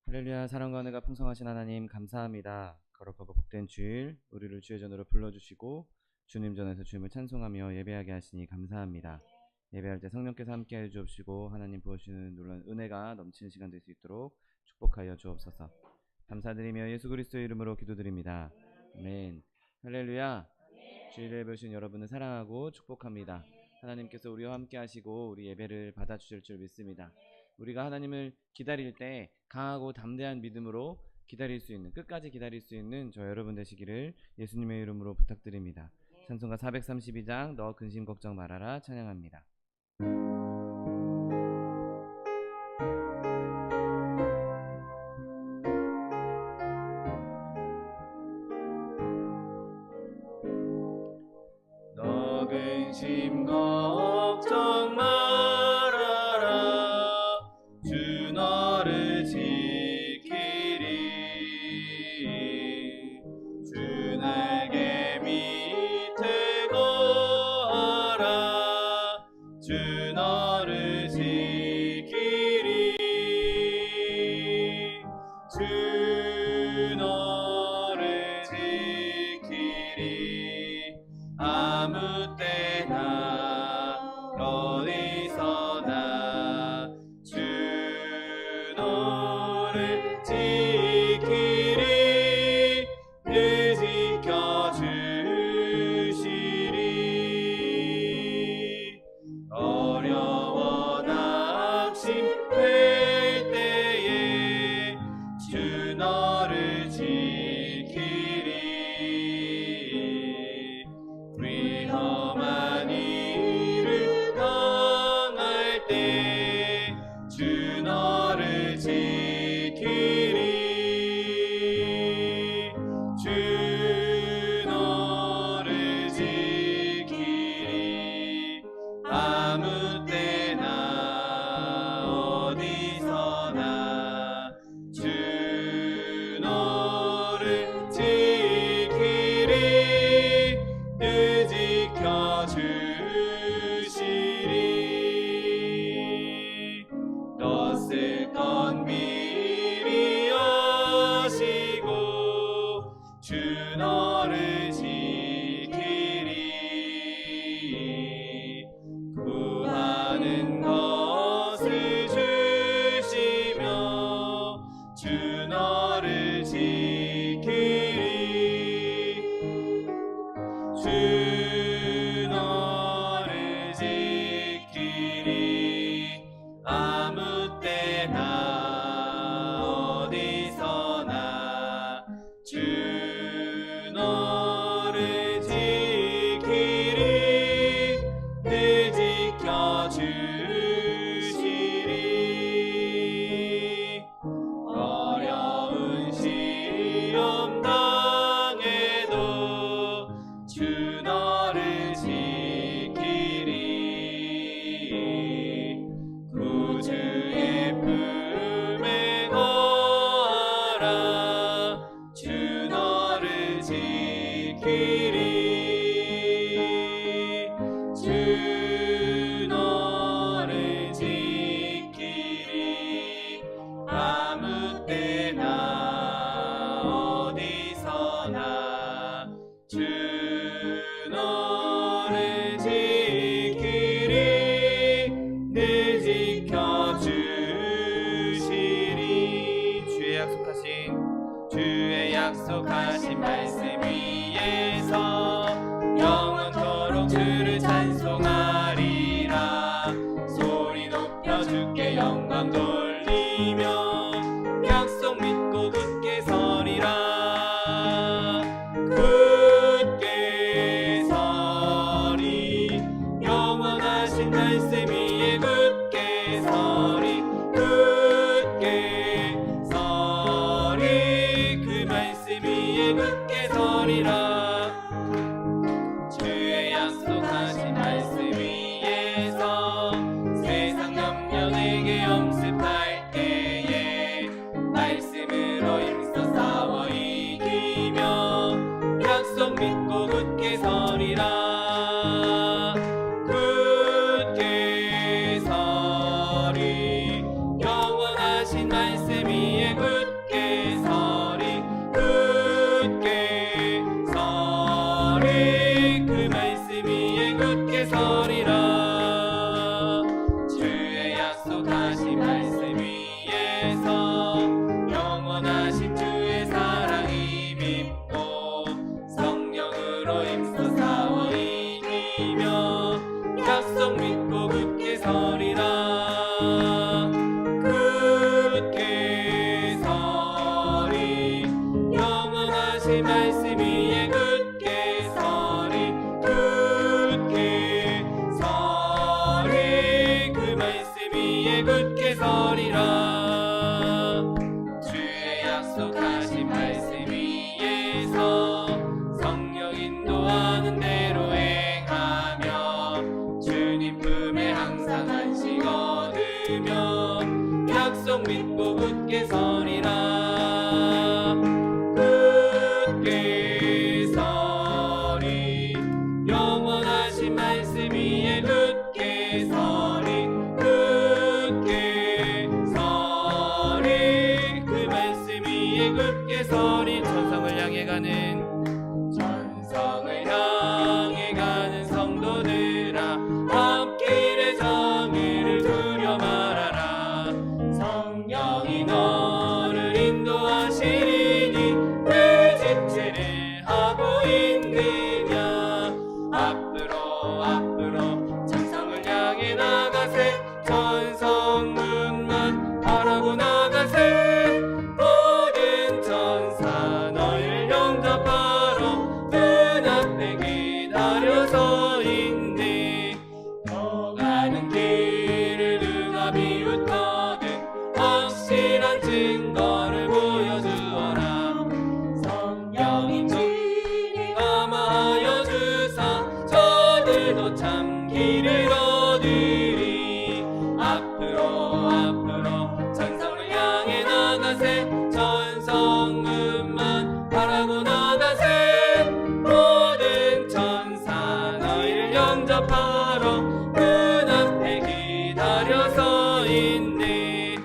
할렐루야. 사랑과 은혜가 풍성하신 하나님 감사합니다. 거룩하고 복된 주일 우리를 주의 전으로 불러주시고 주님 전에서 주님을 찬송하며 예배하게 하시니 감사합니다. 예배할 때 성령께서 함께하여 주옵시고 하나님 부어주시는 놀라운 은혜가 넘치는 시간 될 수 있도록 축복하여 주옵소서. 감사드리며 예수 그리스도의 이름으로 기도드립니다. 아멘. 할렐루야. 주일에 보신 여러분을 사랑하고 축복합니다. 하나님께서 우리와 함께 하시고 우리 예배를 받아주실 줄 믿습니다. 우리가 하나님을 기다릴 때 강하고 담대한 믿음으로 기다릴 수 있는, 끝까지 기다릴 수 있는 저 여러분 되시기를 예수님의 이름으로 부탁드립니다. 찬송가 432장 너 근심 걱정 말아라 찬양합니다. 너 근심 걱정 말아라 주 너를 지키리 주 날개 밑에 거하라 주 너를 지키리 주 너를 지키리 아무 때나 어디서나 주 너를 지키리 늘 지켜주시리 어려워 낙심될 때에 주 너를 지키리 위험한 일을 당할 때 주 너를 지키리 주 너를 지키리 아무 때나 어디서나 주 너를 지키리 늘 지켜주시리 떴을던 미리 아시고 주 너를 지키리 구하는 것을 주시며 주 너를 지키리 주 너를 지키리 아무 때나 어디서나 주 너를 지키리 늘 지켜주시리 어려운 시험 당해도 주 너를 지키리 구주의 품에 거하라 주 너를 지키리 주 너를 지키리 아무 때나 어디서나 주 너를 지키리 늘 지켜주시리 주의 약속하신 말씀 위에서 영원토록 주를 찬송하리라 소리 높여 주께 영광 돌리며 약속 믿고 굳게 서리라 굳게 서리 영원하신 말씀 위에 굳게 서리 굳게 서리 그 말씀 위에 굳게 서리라 주의 약속하신 말씀 위에서 세상 염려에게 염습할 때에 말씀으로 힘써 싸워 이기며 약속 믿고 굳게 서리라 굳게 서리 영원하신 말씀 위에 굳게 믿고 굳게 서리라. 굳게 서리 영원하신 말씀 위에 굳게 서리. 굳게 서리 그 말씀 위에 굳게 서리. 천성을 향해 가는 성도들아 앞길의 정의를 두려 말아라. 성령이 너를 인도하시리니 왜 지체를 하고 있느냐. 앞으로 천성을 향해 나가세. 천성문만 바라고 나가세. 모든 천사 너희를 영접하러 눈앞에 기다려서 있네. 너 가는 길을 누가 비웃거든 확실한 증거를 보여주어라. 성령인 주님 감화하여 주사 저들도 참 길을 얻으리. 앞으로 천성을 향해 나가세. 천성문만 바라고 나가세. 모든 천사 너희를 영접하러 눈앞에 기다려서 있네.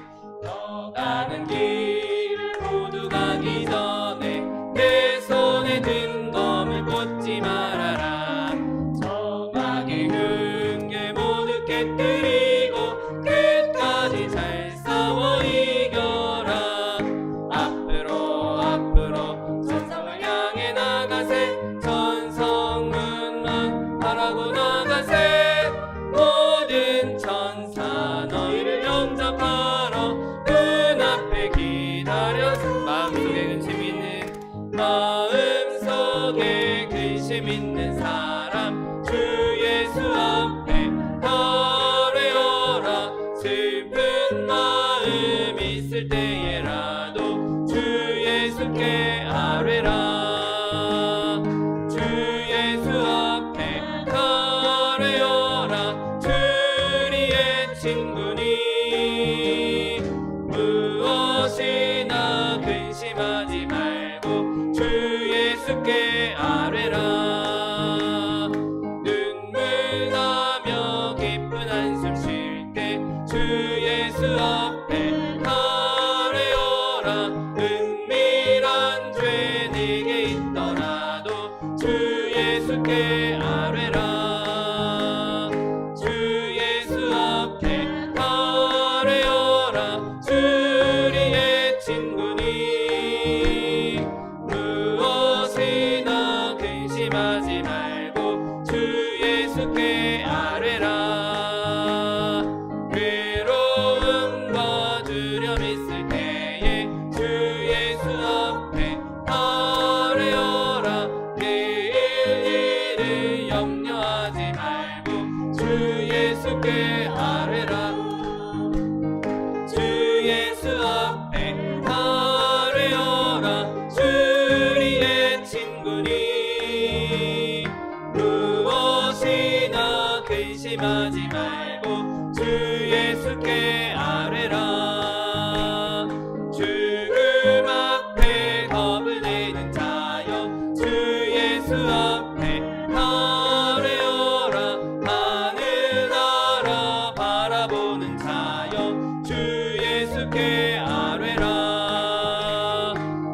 너 가는 길을 모두 가기 전에 내 손에 든 검을 꽂지 말아라. 정악의 훈계 모두 깨뜨리고 끝까지 잘 싸워 이겨라. 앞으로 천성을 향해 나가세. 천성문만 바라고 나가세. 모든 천사 너희를 영접하러 눈앞에 기다려서. 마음속에 근심 있는 사람 주 예수 앞에 아뢰어라. 슬픈 마음 있을 때에라도 주 예수께 아뢰라. 주 예수 앞에 아뢰어라. 주리의 친구니 무엇이나 근심하지 말고 주 예수께 아뢰라. 눈물 나며 깊은 한숨 쉴 때 주 예수 앞에 아뢰어라. 은밀한 죄 내게 있더라도 주 예수께 아뢰라. 주 예수 앞에 아뢰어라. 주리의 친구니 무엇이나 근심하지 말고 주 예수께 아뢰라. 괴로움과 두려움 있을 때에 주 예수 앞에 아뢰어라. 내일 일을 염려하지 말고 주 예수께 아뢰라. 주 예수 앞에 아뢰어라. 주리의 친구니 무엇이나 근심하지 말고 주 예수께 아뢰라. 죽음 앞에 겁을 내는 자여 주 예수 앞에 아뢰어라. 하늘 나라 바라보는 자여 주 예수께 아뢰라.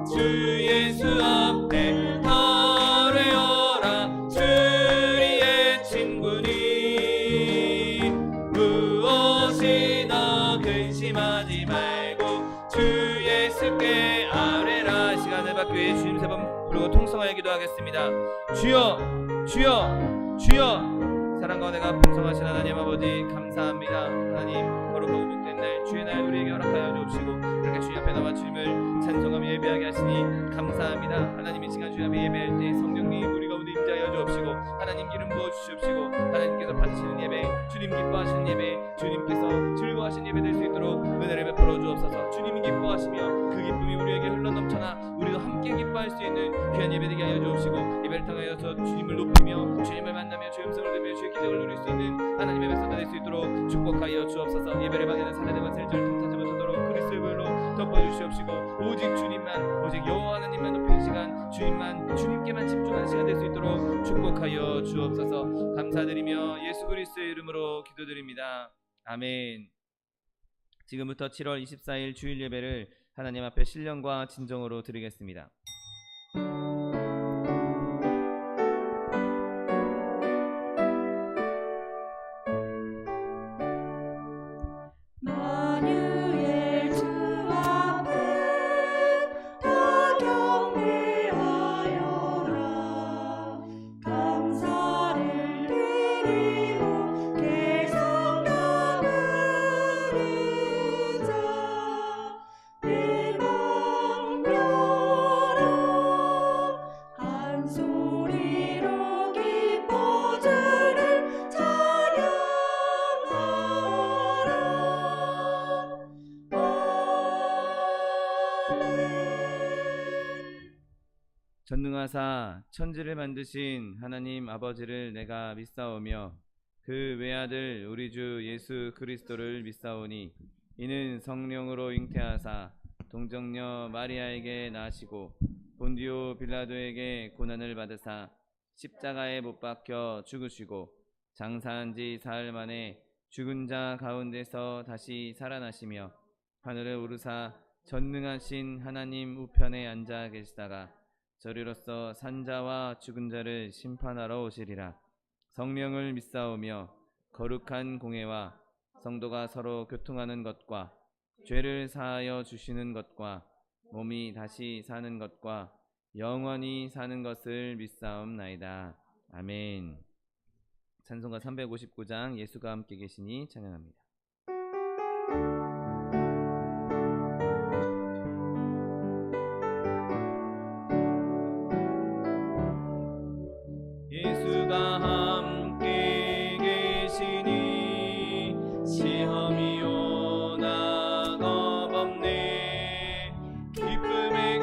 주 예수 앞에 아뢰어라. 주리의 친구니 무엇이나 근심하지 말고 주 예수께 아뢰라. 시간을 받기 위해 주님 세 번 부르고 통성하여 기도하겠습니다. 주여 주여 주여. 사랑과 내가 풍성하신 하나님 아버지 감사합니다. 하나님 거룩하고 복된 날 주의 날 우리에게 허락하여 주옵시고 이렇게 주님 앞에 나와 주님을 찬송하며 예배하게 하시니 감사합니다. 하나님 이 시간 주님 앞에 예배할 때 성령님 우리 가운데 임재하여 주옵시고 하나님 기름 부어 주시옵시고 하나님께서 받으시는 예배 주님 기뻐하시는 예배 주님께서 즐거워하시는 예배 될 수 있도록 은혜를 베풀어 주옵소서. 주님이 기뻐하시며 그 기쁨이 우리에게 흘러넘쳐나 우리도 함께 기뻐할 수 있는 귀한 예배 되게 하여 주옵시고 예배를 통하여서 주님을 높이며 주님을 만나며 주의 음성을 들으며 주의 기적을 누릴 수 있는 하나님의 백성들 될 수 있도록 축복하여 주옵소서. 예배를 방해하는 사단의 권세를 통타지 못하도록 그리스도의 덮어주시옵시고 오직 주님만 오직 여호와 하나님만 높이는 시간 주님께만 집중하는 시간 될 수 있도록 축복하여 주옵소서. 감사드리며 예수 그리스도의 이름으로 기도드립니다. 아멘. 지금부터 7월 24일 주일 예배를 하나님 앞에 신령과 진정으로 드리겠습니다. 전능하사 천지를 만드신 하나님 아버지를 내가 믿사오며 그 외아들 우리 주 예수 그리스도를 믿사오니 이는 성령으로 잉태하사 동정녀 마리아에게 나시고 본디오 빌라도에게 고난을 받으사 십자가에 못 박혀 죽으시고 장사한 지 사흘 만에 죽은 자 가운데서 다시 살아나시며 하늘에 오르사 전능하신 하나님 우편에 앉아 계시다가 저리로서 산자와 죽은 자를 심판하러 오시리라. 성령을 믿사오며 거룩한 공회와 성도가 서로 교통하는 것과 죄를 사하여 주시는 것과 몸이 다시 사는 것과 영원히 사는 것을 믿사옵나이다. 아멘. 찬송가 359장 예수가 함께 계시니 찬양합니다. 예수가 함께 계시니 시험이 오나 겁없네. 기쁨의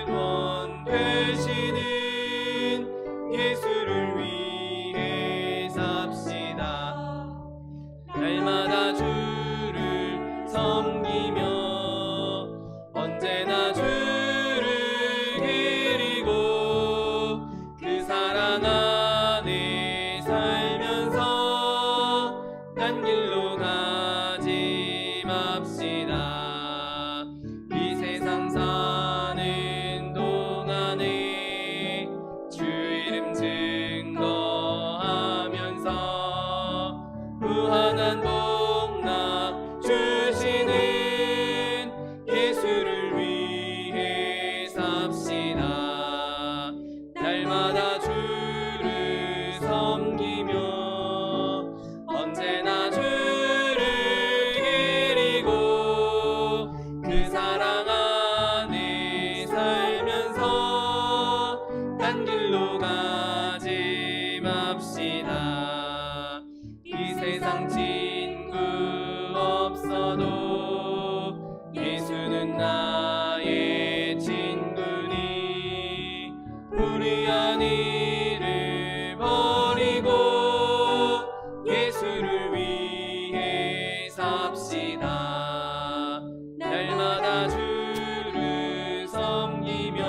근원 되시는 예수를 위해 삽시다. 날마다 주를 섬기며 언제나 주를 기리고 그 사랑 안에 살면서 딴 길로 가지 맙시다. 이 세상 사는 동안에 주 이름 증거하면서 무한한 복락 주시는 예수를 위해 삽시다. 날마다 주를 섬기며 언제나 주를 기리고 그 사랑 안에 살면서 딴 길로 가지 맙시다. 이 세상 친구 없어도 예수는 나의 친구니 불의한 일을 버리고 예수를 위해 삽시다. 날마다 주를 섬기며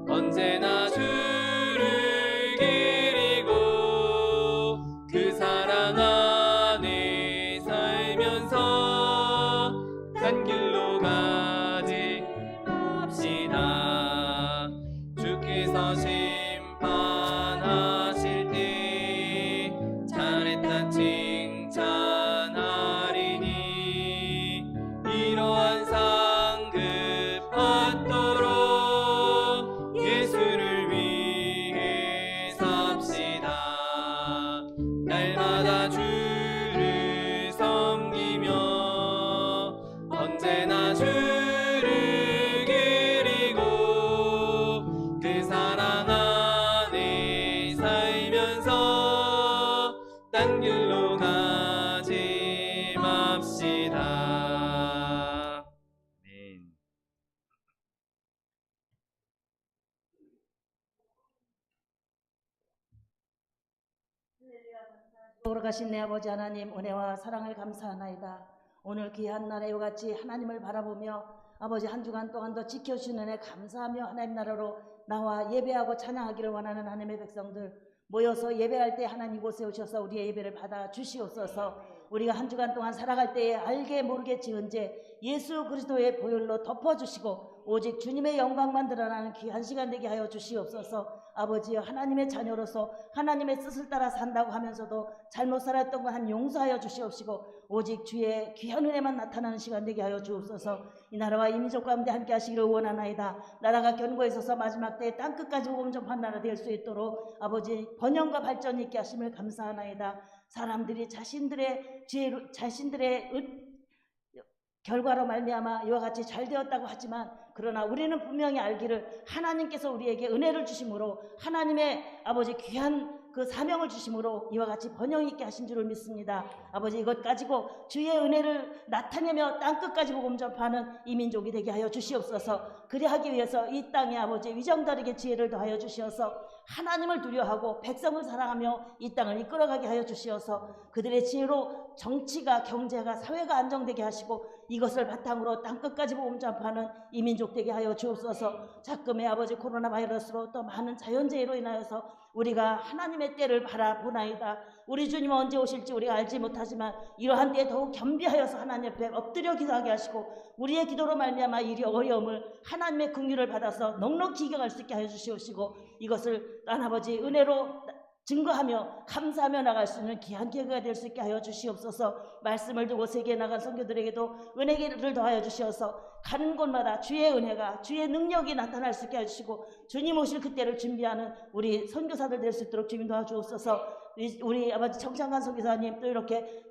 언제나 주를 기리고 그 사랑 안에 살면서 딴 길로 가지 맙시다. 주께서 심판하실 때 잘했다 칭찬하리니 이러한 상급 받도록 예수를 위해 삽시다. 날마다 주를 섬기며 언제나 주를 기리고 그 사랑 안에 살면서 딴 길로 가지 맙시다. 아멘. 돌아가신 내 아버지 하나님 은혜와 사랑을 감사하나이다. 오늘 귀한 날에 이와 같이 하나님을 바라보며 아버지 한 주간 동안도 지켜주시는 은혜 감사하며 하나님 나라로 나와 예배하고 찬양하기를 원하는 하나님의 백성들 모여서 예배할 때 하나님 이곳에 오셔서 우리의 예배를 받아 주시옵소서. 우리가 한 주간 동안 살아갈 때에 알게 모르게 지은 죄 예수 그리스도의 보혈로 덮어주시고 오직 주님의 영광만 드러나는 귀한 시간 되게 하여 주시옵소서. 아버지여, 하나님의 자녀로서 하나님의 뜻을 따라 산다고 하면서도 잘못 살았던 것 한 용서하여 주시옵시고 오직 주의 귀한 은혜만 나타나는 시간 되게 하여 주옵소서. 이 나라와 이 민족 가운데 함께 하시기를 원하나이다. 나라가 견고해 있어서 마지막 때에 땅끝까지 복음 전파한 나라 될 수 있도록 아버지 번영과 발전이 있게 하심을 감사하나이다. 사람들이 자신들의 결과로 말미암아 이와 같이 잘 되었다고 하지만 그러나 우리는 분명히 알기를 하나님께서 우리에게 은혜를 주심으로 하나님의 아버지 귀한 그 사명을 주심으로 이와 같이 번영 있게 하신 줄을 믿습니다. 아버지, 이것 가지고 주의 은혜를 나타내며 땅끝까지 복음 전파하는 이 민족이 되게 하여 주시옵소서. 그리하기 위해서 이 땅에 아버지 위정다르게 지혜를 더하여 주시어서 하나님을 두려워하고 백성을 사랑하며 이 땅을 이끌어가게 하여 주시어서 그들의 지혜로 정치가, 경제가, 사회가 안정되게 하시고 이것을 바탕으로 땅끝까지 복음 전파하는 이 민족 되게 하여 주옵소서. 작금의 아버지 코로나 바이러스로 또 많은 자연재해로 인하여서 우리가 하나님의 때를 바라보나이다. 우리 주님 언제 오실지 우리가 알지 못하지만 이러한 때에 더욱 겸비하여서 하나님 앞에 엎드려 기도하게 하시고 우리의 기도로 말미암아 이 어려움을 하나님의 긍휼을 받아서 넉넉히 이겨갈 수 있게 하여 주시옵시고 이것을 난 아버지 은혜로 증거하며 감사하며 나갈 수 있는 귀한 기회가 될 수 있게 하여 주시옵소서. 말씀을 두고 세계에 나간 성교들에게도 은혜를 더하여 주시어서 가는 곳마다 주의 은혜가, 주의 능력이 나타날 수 있게 해주시고 주님 오실 그때를 준비하는 우리 선교사들 될 수 있도록 주님 도와주옵소서. 우리 아버지 정창관 선교사님 또 이렇게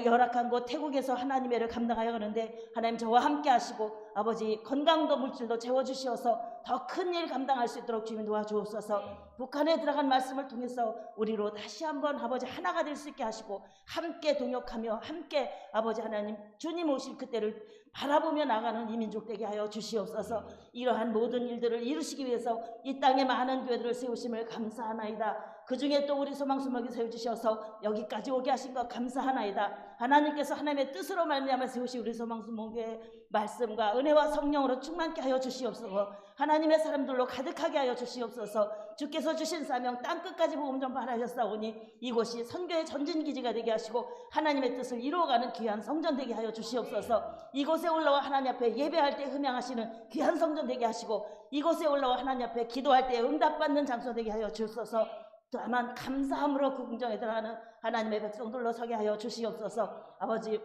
열악한 곳 태국에서 하나님의 일을 감당하여 가는데 하나님 저와 함께 하시고 아버지 건강도 물질도 채워주시어서 더 큰 일 감당할 수 있도록 주님 도와주옵소서. 북한에 들어간 말씀을 통해서 우리로 다시 한번 아버지 하나가 될 수 있게 하시고 함께 동역하며 함께 아버지 하나님 주님 오실 그때를 바라보며 나가는 이 민족 되게 하여 주시옵소서. 이러한 모든 일들을 이루시기 위해서 이 땅에 많은 교회들을 세우심을 감사하나이다. 그 중에 또 우리 소망수목이 세워주셔서 여기까지 오게 하신 것 감사하나이다. 하나님께서 하나님의 뜻으로 말미암아 세우신 우리 소망수목의 말씀과 은혜와 성령으로 충만케 하여 주시옵소서. 하나님의 사람들로 가득하게 하여 주시옵소서. 주께서 주신 사명 땅끝까지 복음 전파하셨사오니 이곳이 선교의 전진기지가 되게 하시고 하나님의 뜻을 이루어가는 귀한 성전 되게 하여 주시옵소서. 이곳에 올라와 하나님 앞에 예배할 때 흠양하시는 귀한 성전 되게 하시고 이곳에 올라와 하나님 앞에 기도할 때 응답받는 장소 되게 하여 주옵소서. 다만 감사함으로 그 궁정에 들어가는 하나님의 백성들로 서게 하여 주시옵소서. 아버지,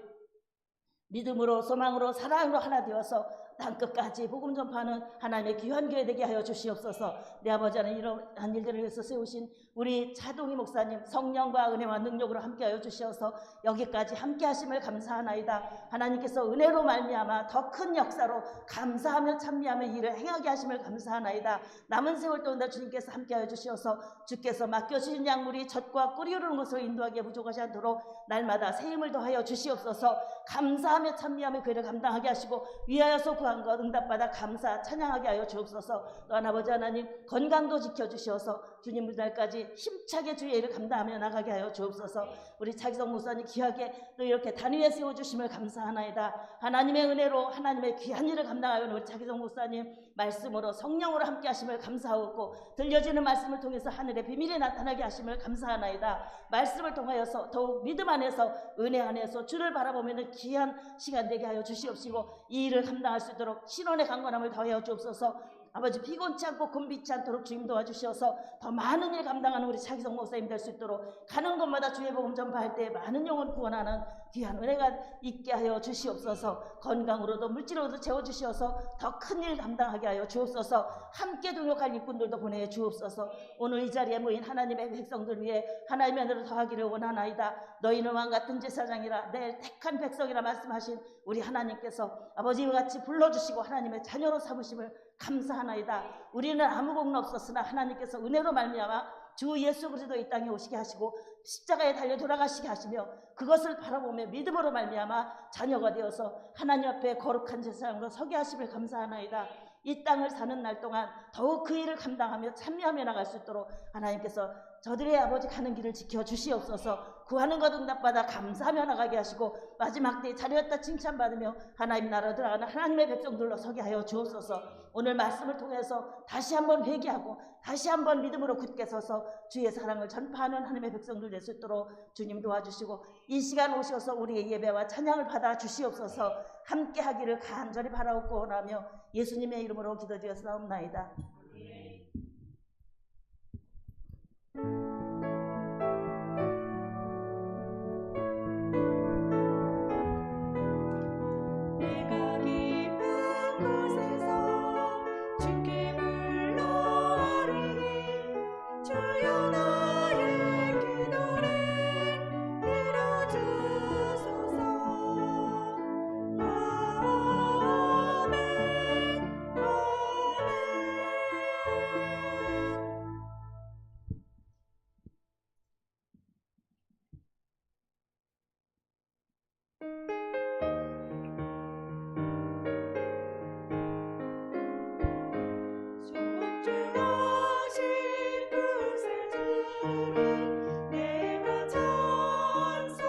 믿음으로 소망으로 사랑으로 하나 되어서 땅끝까지 복음 전파하는 하나님의 귀한 교회 되게 하여 주시옵소서. 내 아버지는 이러한 일들을 위해서 세우신 우리 차동희 목사님 성령과 은혜와 능력으로 함께 하여 주시어서 여기까지 함께 하심을 감사하나이다. 하나님께서 은혜로 말미암아 더 큰 역사로 감사하며 찬미하며 일을 행하게 하심을 감사하나이다. 남은 세월 동안 주님께서 함께 하여 주시어서 주께서 맡겨주신 약물이 젖과 꿀이 흐르는 것으로 인도하기에 부족하지 않도록 날마다 새 힘을 더하여 주시옵소서. 감사하며 찬미하며 그 일을 감당하게 하시고 위하여서 구한 것 응답받아 감사 찬양하게 하여 주옵소서. 또한 아버지 하나님 건강도 지켜주시어서 주님 무달까지 힘차게 주의 일을 감당하며 나가게 하여 주옵소서. 우리 차기성 목사님 귀하게 또 이렇게 단위에 세워주심을 감사하나이다. 하나님의 은혜로 하나님의 귀한 일을 감당하여 우리 차기성 목사님 말씀으로 성령으로 함께 하심을 감사하고 들려지는 말씀을 통해서 하늘의 비밀이 나타나게 하심을 감사하나이다. 말씀을 통하여서 더욱 믿음 안에서 은혜 안에서 주를 바라보면 귀한 시간 되게 하여 주시옵시고 이 일을 감당할 수 있도록 신원의 강건함을 더하여 주옵소서. 아버지 피곤치 않고 곤비치 않도록 주님 도와주셔서 더 많은 일 감당하는 우리 차기성 목사님 될 수 있도록 가는 곳마다 주의 복음 전파할 때 많은 영혼 구원하는 귀한 은혜가 있게 하여 주시옵소서. 건강으로도 물질로도 채워주시어서 더 큰 일 감당하게 하여 주옵소서. 함께 동역할 일꾼들도 보내 주옵소서. 오늘 이 자리에 모인 하나님의 백성들 위해 하나님의 은혜를 더하기를 원하나이다. 너희는 왕같은 제사장이라 내 택한 백성이라 말씀하신 우리 하나님께서 아버지와 같이 불러주시고 하나님의 자녀로 삼으심을 감사하나이다. 우리는 아무 공로 없었으나 하나님께서 은혜로 말미암아 주 예수 그리스도 이 땅에 오시게 하시고 십자가에 달려 돌아가시게 하시며 그것을 바라보며 믿음으로 말미암아 자녀가 되어서 하나님 앞에 거룩한 제사장으로 서게 하심을 감사하나이다. 이 땅을 사는 날 동안 더욱 그 일을 감당하며 참여하며 나갈 수 있도록 하나님께서 저들의 아버지 가는 길을 지켜주시옵소서. 구하는 것 응답받아 감사하며 나가게 하시고 마지막 때에 잘하였다 칭찬받으며 하나님 나라 들어가는 하나님의 백성들로 서게 하여 주옵소서. 오늘 말씀을 통해서 다시 한번 회개하고 다시 한번 믿음으로 굳게 서서 주의 사랑을 전파하는 하나님의 백성들 될 수 있도록 주님 도와주시고 이 시간 오셔서 우리의 예배와 찬양을 받아 주시옵소서. 함께 하기를 간절히 바라옵고 원하며 예수님의 이름으로 기도드렸사옵나이다. 내가 깊은 곳에서 주께 불러아뢰니 주여 나의 기도를 들어주소서. 아멘 주옵주하신 그새 주를 내가 찬송하리라.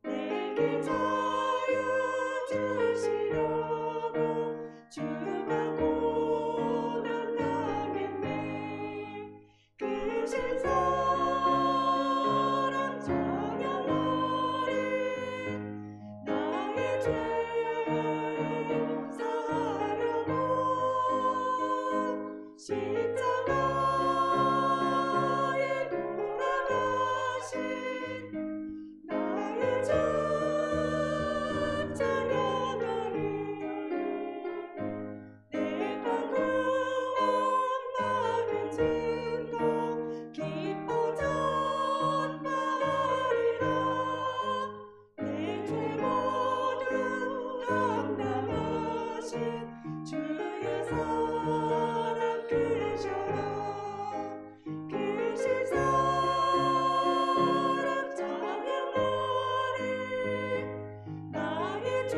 내게 자유 주시려고 주가 고난 당했네. 크신 사랑 찬양하리. 나의 죄 사하려고 십자가에 돌아가신 나의 주 찬양하리. 내가 구원받은 증거 기뻐 전파하리라. 내 죄 모두 감당하신 주의 사랑 크셔라. 크신 사랑 찬양하리. 나의 죄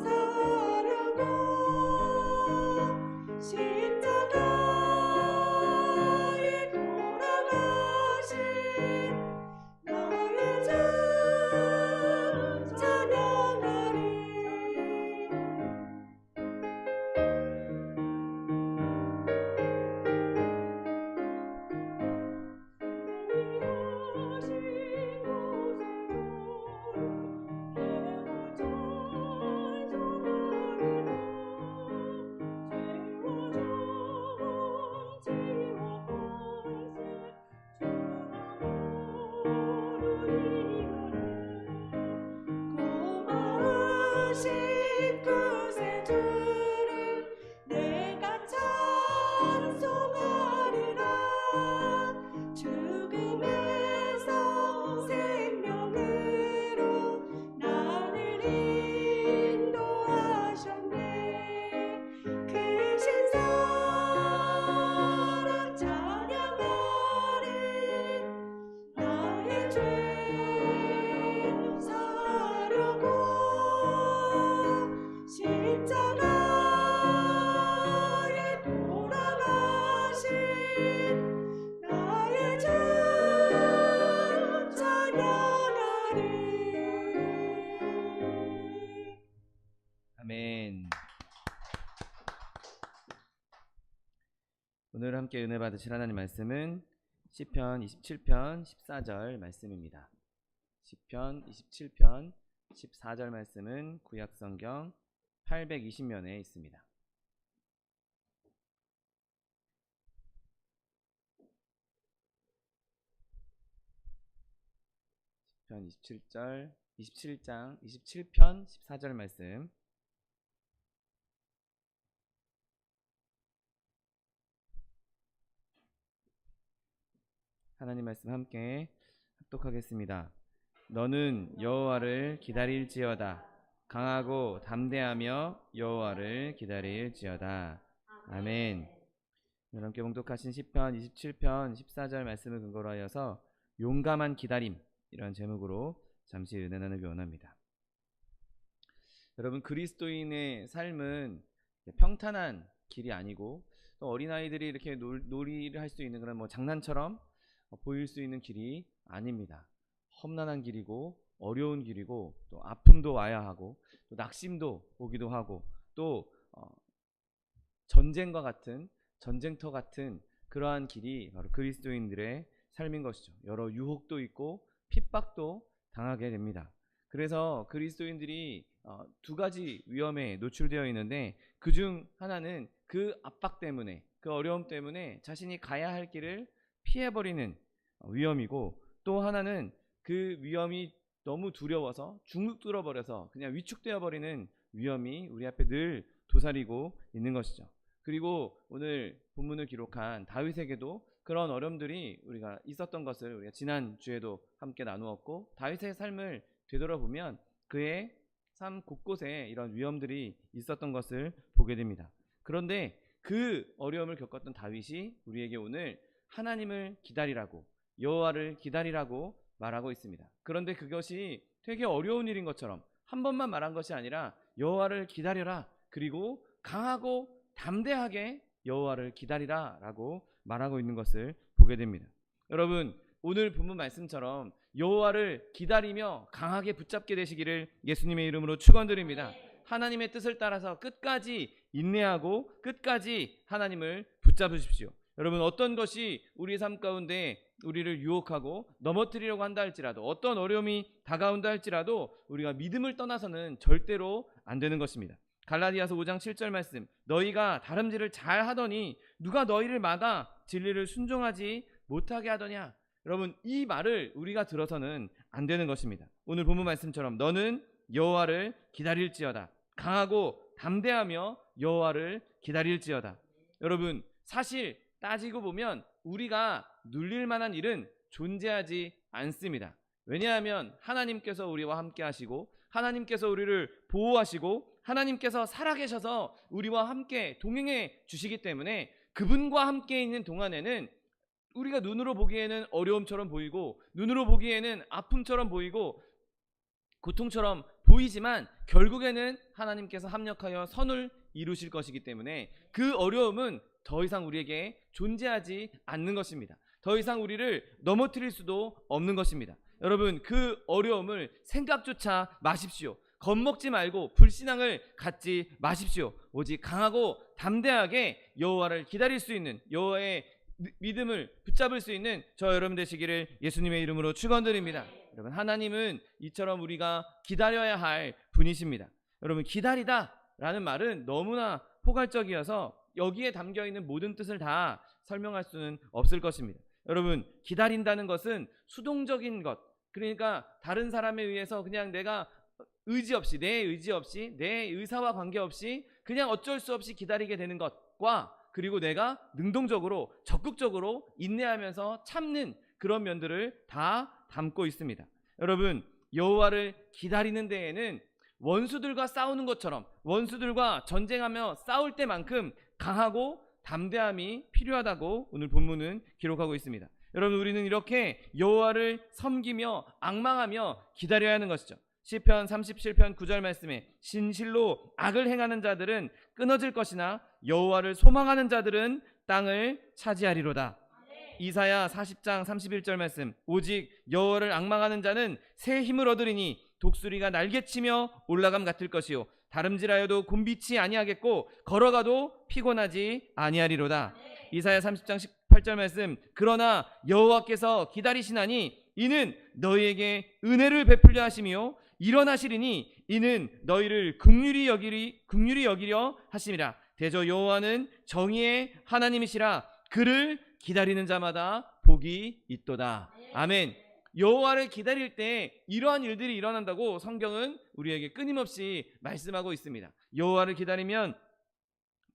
사하려고 십자가에 돌아가신 나의 주 찬양하리. 고마우신 그새 주를 내가 찬송하리라. 죽음에서 생명으로 나를 인도하셨네. 크신 사랑 찬양하리. 나의 죄 사하려고 십자가에 돌아가신 나의 주 찬양하리. 아멘. 오늘 함께 은혜 받으실 하나님 말씀은 시편 27편 14절 말씀입니다. 시편 27편 14절 말씀은 구약성경 820면에 있습니다. 시편 27장 27편 14절 말씀. 하나님 말씀 함께 합독하겠습니다. 너는 여호와를 기다릴지어다. 강하고 담대하며 여호와를 기다릴지어다. 아멘. 여러분께 봉독하신 시편 27편 14절 말씀을 근거로 하여서 용감한 기다림, 이런 제목으로 잠시 은혜 나누기 원합니다. 여러분, 그리스도인의 삶은 평탄한 길이 아니고 또 어린아이들이 이렇게 놀이를 할 수 있는 그런 장난처럼 보일 수 있는 길이 아닙니다. 험난한 길이고 어려운 길이고 또 아픔도 와야 하고 또 낙심도 오기도 하고 또 전쟁과 같은 전쟁터 같은 그러한 길이 바로 그리스도인들의 삶인 것이죠. 여러 유혹도 있고 핍박도 당하게 됩니다. 그래서 그리스도인들이 두 가지 위험에 노출되어 있는데 그중 하나는 그 압박 때문에 그 어려움 때문에 자신이 가야 할 길을 피해버리는 위험이고 또 하나는 그 위험이 너무 두려워서 중독들어 버려서 그냥 위축되어 버리는 위험이 우리 앞에 늘 도사리고 있는 것이죠. 그리고 오늘 본문을 기록한 다윗에게도 그런 어려움들이 우리가 있었던 것을 우리가 지난 주에도 함께 나누었고 다윗의 삶을 되돌아보면 그의 삶 곳곳에 이런 위험들이 있었던 것을 보게 됩니다. 그런데 그 어려움을 겪었던 다윗이 우리에게 오늘 하나님을 기다리라고 여호와를 기다리라고 말하고 있습니다. 그런데 그것이 되게 어려운 일인 것처럼 한 번만 말한 것이 아니라 여호와를 기다려라 그리고 강하고 담대하게 여호와를 기다리라 라고 말하고 있는 것을 보게 됩니다. 여러분 오늘 본문 말씀처럼 여호와를 기다리며 강하게 붙잡게 되시기를 예수님의 이름으로 축원드립니다. 하나님의 뜻을 따라서 끝까지 인내하고 끝까지 하나님을 붙잡으십시오. 여러분 어떤 것이 우리의 삶 가운데 우리를 유혹하고 넘어뜨리려고 한다 할지라도 어떤 어려움이 다가온다 할지라도 우리가 믿음을 떠나서는 절대로 안 되는 것입니다. 갈라디아서 5장 7절 말씀 너희가 다름질을 잘 하더니 누가 너희를 막아 진리를 순종하지 못하게 하더냐. 여러분 이 말을 우리가 들어서는 안 되는 것입니다. 오늘 본문 말씀처럼 너는 여호와를 기다릴지어다. 강하고 담대하며 여호와를 기다릴지어다. 여러분 사실 따지고 보면 우리가 눌릴 만한 일은 존재하지 않습니다. 왜냐하면 하나님께서 우리와 함께 하시고 하나님께서 우리를 보호하시고 하나님께서 살아계셔서 우리와 함께 동행해 주시기 때문에 그분과 함께 있는 동안에는 우리가 눈으로 보기에는 어려움처럼 보이고 눈으로 보기에는 아픔처럼 보이고 고통처럼 보이지만 결국에는 하나님께서 합력하여 선을 이루실 것이기 때문에 그 어려움은 더 이상 우리에게 존재하지 않는 것입니다. 더 이상 우리를 넘어뜨릴 수도 없는 것입니다. 여러분 그 어려움을 생각조차 마십시오. 겁먹지 말고 불신앙을 갖지 마십시오. 오직 강하고 담대하게 여호와를 기다릴 수 있는 여호와의 믿음을 붙잡을 수 있는 저 여러분 되시기를 예수님의 이름으로 축원드립니다. 여러분 하나님은 이처럼 우리가 기다려야 할 분이십니다. 여러분 기다리다 라는 말은 너무나 포괄적이어서 여기에 담겨있는 모든 뜻을 다 설명할 수는 없을 것입니다. 여러분 기다린다는 것은 수동적인 것, 그러니까 다른 사람에 의해서 그냥 내가 의지 없이 내 의지 없이 내 의사와 관계없이 그냥 어쩔 수 없이 기다리게 되는 것과 그리고 내가 능동적으로 적극적으로 인내하면서 참는 그런 면들을 다 담고 있습니다. 여러분 여호와를 기다리는 데에는 원수들과 싸우는 것처럼 원수들과 전쟁하며 싸울 때만큼 강하고 담대함이 필요하다고 오늘 본문은 기록하고 있습니다. 여러분 우리는 이렇게 여호와를 섬기며 앙망하며 기다려야 하는 것이죠. 시편 37편 9절 말씀에 신실로 악을 행하는 자들은 끊어질 것이나 여호와를 소망하는 자들은 땅을 차지하리로다. 이사야 40장 31절 말씀 오직 여호와를 앙망하는 자는 새 힘을 얻으리니 독수리가 날개치며 올라감 같을 것이요 다름질하여도 곤비치 아니하겠고 걸어가도 피곤하지 아니하리로다. 이사야 30장 18절 말씀 그러나 여호와께서 기다리시나니 이는 너희에게 은혜를 베풀려 하시며 일어나시리니 이는 너희를 긍휼히 여기려 하심이라. 대저 여호와는 정의의 하나님이시라. 그를 기다리는 자마다 복이 있도다. 아멘. 여호와를 기다릴 때 이러한 일들이 일어난다고 성경은 우리에게 끊임없이 말씀하고 있습니다. 여호와를 기다리면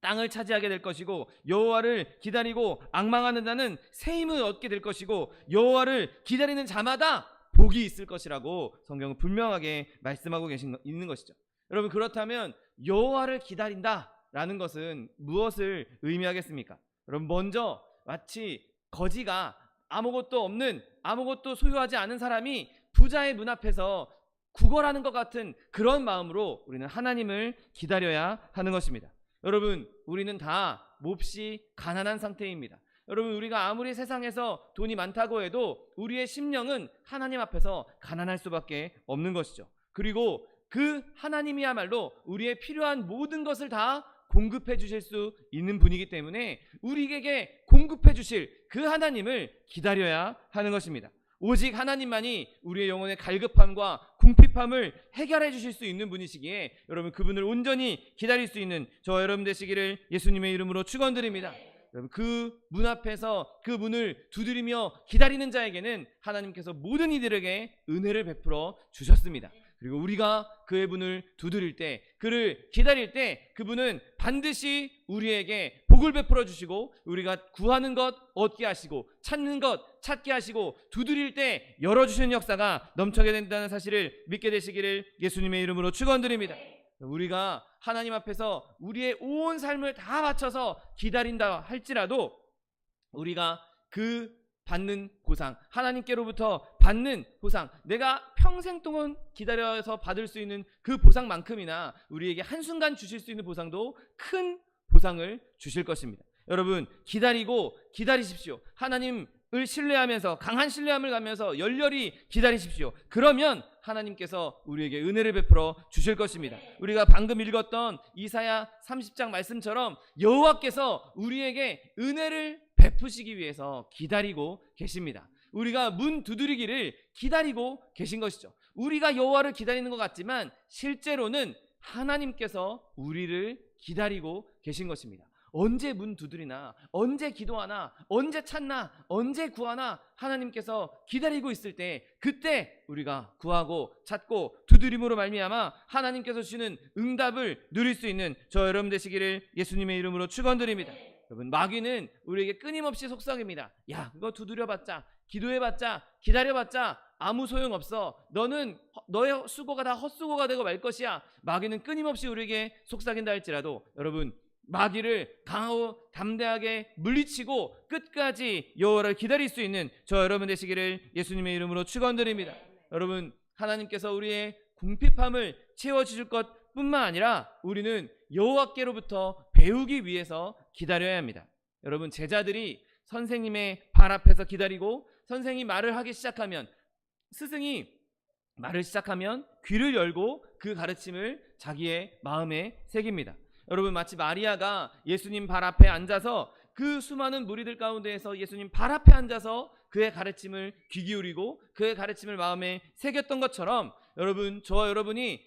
땅을 차지하게 될 것이고 여호와를 기다리고 앙망하는 자는 새 힘을 얻게 될 것이고 여호와를 기다리는 자마다 복이 있을 것이라고 성경은 분명하게 말씀하고 있는 것이죠. 여러분 그렇다면 여호와를 기다린다라는 것은 무엇을 의미하겠습니까? 여러분 먼저 마치 거지가 아무것도 없는 아무것도 소유하지 않은 사람이 부자의 문 앞에서 구걸하는 것 같은 그런 마음으로 우리는 하나님을 기다려야 하는 것입니다. 여러분 우리는 다 몹시 가난한 상태입니다. 여러분, 우리가 아무리 세상에서 돈이 많다고 해도 우리의 심령은 하나님 앞에서 가난할 수밖에 없는 것이죠. 그리고 그 하나님이야말로 우리의 필요한 모든 것을 다 공급해 주실 수 있는 분이기 때문에 우리에게 공급해 주실 그 하나님을 기다려야 하는 것입니다. 오직 하나님만이 우리의 영혼의 갈급함과 궁핍함을 해결해 주실 수 있는 분이시기에 여러분, 그분을 온전히 기다릴 수 있는 저와 여러분 되시기를 예수님의 이름으로 축원드립니다. 여러분, 그 문 앞에서 그 문을 두드리며 기다리는 자에게는 하나님께서 모든 이들에게 은혜를 베풀어 주셨습니다. 그리고 우리가 그의 문을 두드릴 때, 그를 기다릴 때 그분은 반드시 우리에게 복을 베풀어 주시고 우리가 구하는 것 얻게 하시고 찾는 것 찾게 하시고 두드릴 때 열어주시는 역사가 넘쳐게 된다는 사실을 믿게 되시기를 예수님의 이름으로 축원드립니다. 우리가 하나님 앞에서 우리의 온 삶을 다 바쳐서 기다린다 할지라도 우리가 그 받는 보상, 하나님께로부터 받는 보상, 내가 평생 동안 기다려서 받을 수 있는 그 보상만큼이나 우리에게 한순간 주실 수 있는 보상도 큰 보상을 주실 것입니다. 여러분, 기다리십시오. 하나님을 신뢰하면서 강한 신뢰함을 가면서 열렬히 기다리십시오. 그러면 하나님께서 우리에게 은혜를 베풀어 주실 것입니다. 우리가 방금 읽었던 이사야 30장 말씀처럼 여호와께서 우리에게 은혜를 베푸시기 위해서 기다리고 계십니다. 우리가 문 두드리기를 기다리고 계신 것이죠. 우리가 여호와를 기다리는 것 같지만 실제로는 하나님께서 우리를 기다리고 계신 것입니다. 언제 문 두드리나, 언제 기도하나, 언제 찾나, 언제 구하나 하나님께서 기다리고 있을 때, 그때 우리가 구하고 찾고 두드림으로 말미암아 하나님께서 주시는 응답을 누릴 수 있는 저 여러분 되시기를 예수님의 이름으로 축원드립니다. 여러분, 마귀는 우리에게 끊임없이 속삭입니다. 야, 그거 두드려봤자, 기도해봤자, 기다려봤자 아무 소용없어. 너는 너의 수고가 다 헛수고가 되고 말 것이야. 마귀는 끊임없이 우리에게 속삭인다 할지라도 여러분, 마귀를 강하고 담대하게 물리치고 끝까지 여호와를 기다릴 수 있는 저 여러분 되시기를 예수님의 이름으로 축원드립니다. 여러분, 하나님께서 우리의 궁핍함을 채워주실 것뿐만 아니라 우리는 여호와께로부터 배우기 위해서 기다려야 합니다. 여러분, 제자들이 선생님의 발 앞에서 기다리고 선생이 말을 하기 시작하면, 스승이 말을 시작하면 귀를 열고 그 가르침을 자기의 마음에 새깁니다. 여러분, 마치 마리아가 예수님 발 앞에 앉아서 그 수많은 무리들 가운데에서 예수님 발 앞에 앉아서 그의 가르침을 귀 기울이고 그의 가르침을 마음에 새겼던 것처럼 여러분, 저와 여러분이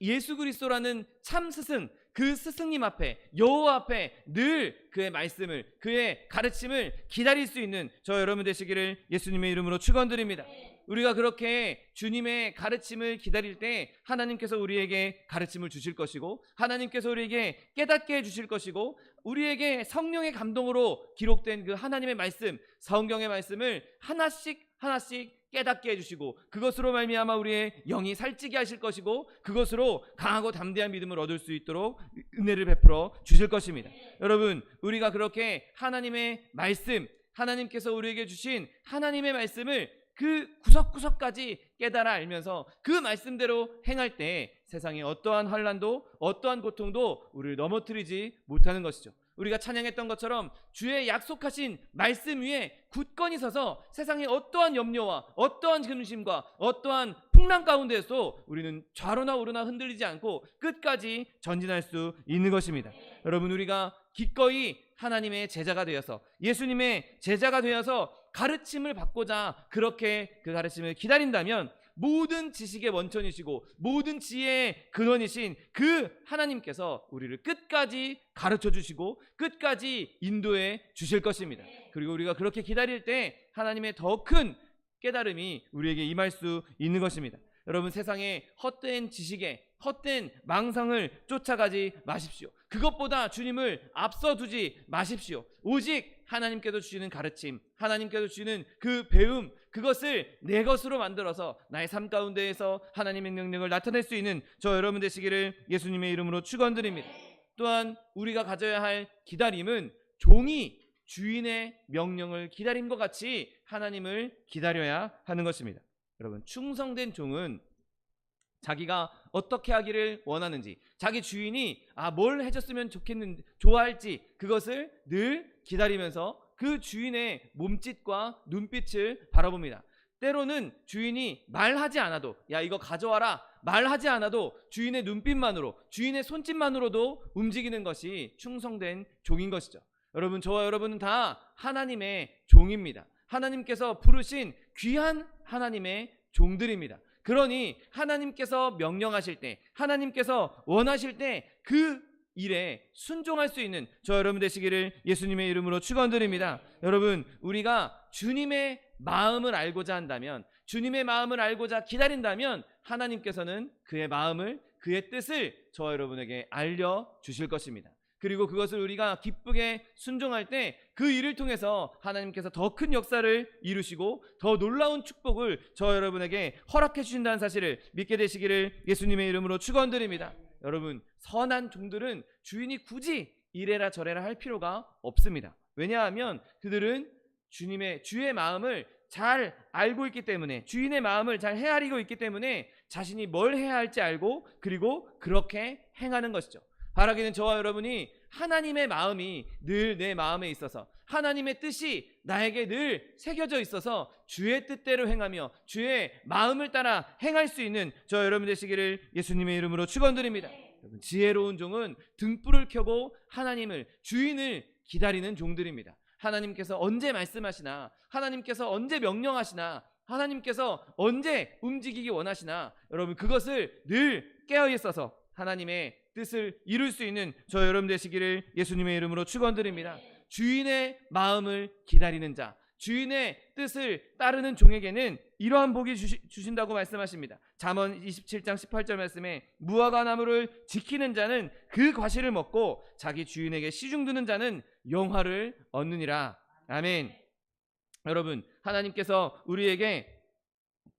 예수 그리스도라는 참 스승, 그 스승님 앞에, 여호와 앞에 늘 그의 말씀을, 그의 가르침을 기다릴 수 있는 저 여러분 되시기를 예수님의 이름으로 축원드립니다. 우리가 그렇게 주님의 가르침을 기다릴 때 하나님께서 우리에게 가르침을 주실 것이고 하나님께서 우리에게 깨닫게 해주실 것이고 우리에게 성령의 감동으로 기록된 그 하나님의 말씀, 성경의 말씀을 하나씩 깨닫게 해주시고 그것으로 말미암아 우리의 영이 살찌게 하실 것이고 그것으로 강하고 담대한 믿음을 얻을 수 있도록 은혜를 베풀어 주실 것입니다. 여러분, 우리가 그렇게 하나님의 말씀, 하나님께서 우리에게 주신 하나님의 말씀을 그 구석구석까지 깨달아 알면서 그 말씀대로 행할 때 세상에 어떠한 환난도 어떠한 고통도 우리를 넘어뜨리지 못하는 것이죠. 우리가 찬양했던 것처럼 주의 약속하신 말씀 위에 굳건히 서서 세상의 어떠한 염려와 어떠한 근심과 어떠한 풍랑 가운데서 우리는 좌로나 우로나 흔들리지 않고 끝까지 전진할 수 있는 것입니다. 여러분, 우리가 기꺼이 하나님의 제자가 되어서 예수님의 제자가 되어서 가르침을 받고자 그렇게 그 가르침을 기다린다면 모든 지식의 원천이시고 모든 지혜의 근원이신 그 하나님께서 우리를 끝까지 가르쳐 주시고 끝까지 인도해 주실 것입니다. 그리고 우리가 그렇게 기다릴 때 하나님의 더 큰 깨달음이 우리에게 임할 수 있는 것입니다. 여러분, 세상에 헛된 지식에 헛된 망상을 쫓아가지 마십시오. 그것보다 주님을 앞서 두지 마십시오. 오직 하나님께서 주시는 가르침, 하나님께서 주시는 그 배움, 그것을 내 것으로 만들어서 나의 삶 가운데에서 하나님의 능력을 나타낼 수 있는 저 여러분 되시기를 예수님의 이름으로 축원드립니다. 또한 우리가 가져야 할 기다림은 종이 주인의 명령을 기다린 것 같이 하나님을 기다려야 하는 것입니다. 여러분, 충성된 종은 자기가 어떻게 하기를 원하는지, 자기 주인이 뭘 해줬으면 좋아할지 그것을 늘 기다리면서 그 주인의 몸짓과 눈빛을 바라봅니다. 때로는 주인이 말하지 않아도 야 이거 가져와라 말하지 않아도 주인의 눈빛만으로 주인의 손짓만으로도 움직이는 것이 충성된 종인 것이죠. 여러분, 저와 여러분은 다 하나님의 종입니다. 하나님께서 부르신 귀한 하나님의 종들입니다. 그러니 하나님께서 명령하실 때, 하나님께서 원하실 때 그 일에 순종할 수 있는 저 여러분 되시기를 예수님의 이름으로 축원드립니다. 여러분, 우리가 주님의 마음을 알고자 한다면, 주님의 마음을 알고자 기다린다면 하나님께서는 그의 마음을, 그의 뜻을 저와 여러분에게 알려주실 것입니다. 그리고 그것을 우리가 기쁘게 순종할 때 그 일을 통해서 하나님께서 더 큰 역사를 이루시고 더 놀라운 축복을 저와 여러분에게 허락해 주신다는 사실을 믿게 되시기를 예수님의 이름으로 축원드립니다. 여러분, 선한 종들은 주인이 굳이 이래라 저래라 할 필요가 없습니다. 왜냐하면 그들은 주의 마음을 잘 알고 있기 때문에, 주인의 마음을 잘 헤아리고 있기 때문에 자신이 뭘 해야 할지 알고 그리고 그렇게 행하는 것이죠. 바라기는 저와 여러분이 하나님의 마음이 늘 내 마음에 있어서, 하나님의 뜻이 나에게 늘 새겨져 있어서 주의 뜻대로 행하며 주의 마음을 따라 행할 수 있는 저 여러분 되시기를 예수님의 이름으로 축원드립니다. 지혜로운 종은 등불을 켜고 하나님을, 주인을 기다리는 종들입니다. 하나님께서 언제 말씀하시나, 하나님께서 언제 명령하시나, 하나님께서 언제 움직이기 원하시나, 여러분 그것을 늘 깨어 있어서 하나님의 뜻을 이룰 수 있는 저 여러분 되시기를 예수님의 이름으로 축원드립니다. 주인의 마음을 기다리는 자, 주인의 뜻을 따르는 종에게는 이러한 복이 주신다고 말씀하십니다. 잠언 27장 18절 말씀에 무화과 나무를 지키는 자는 그 과실을 먹고 자기 주인에게 시중드는 자는 영화를 얻느니라. 아멘. 여러분, 하나님께서 우리에게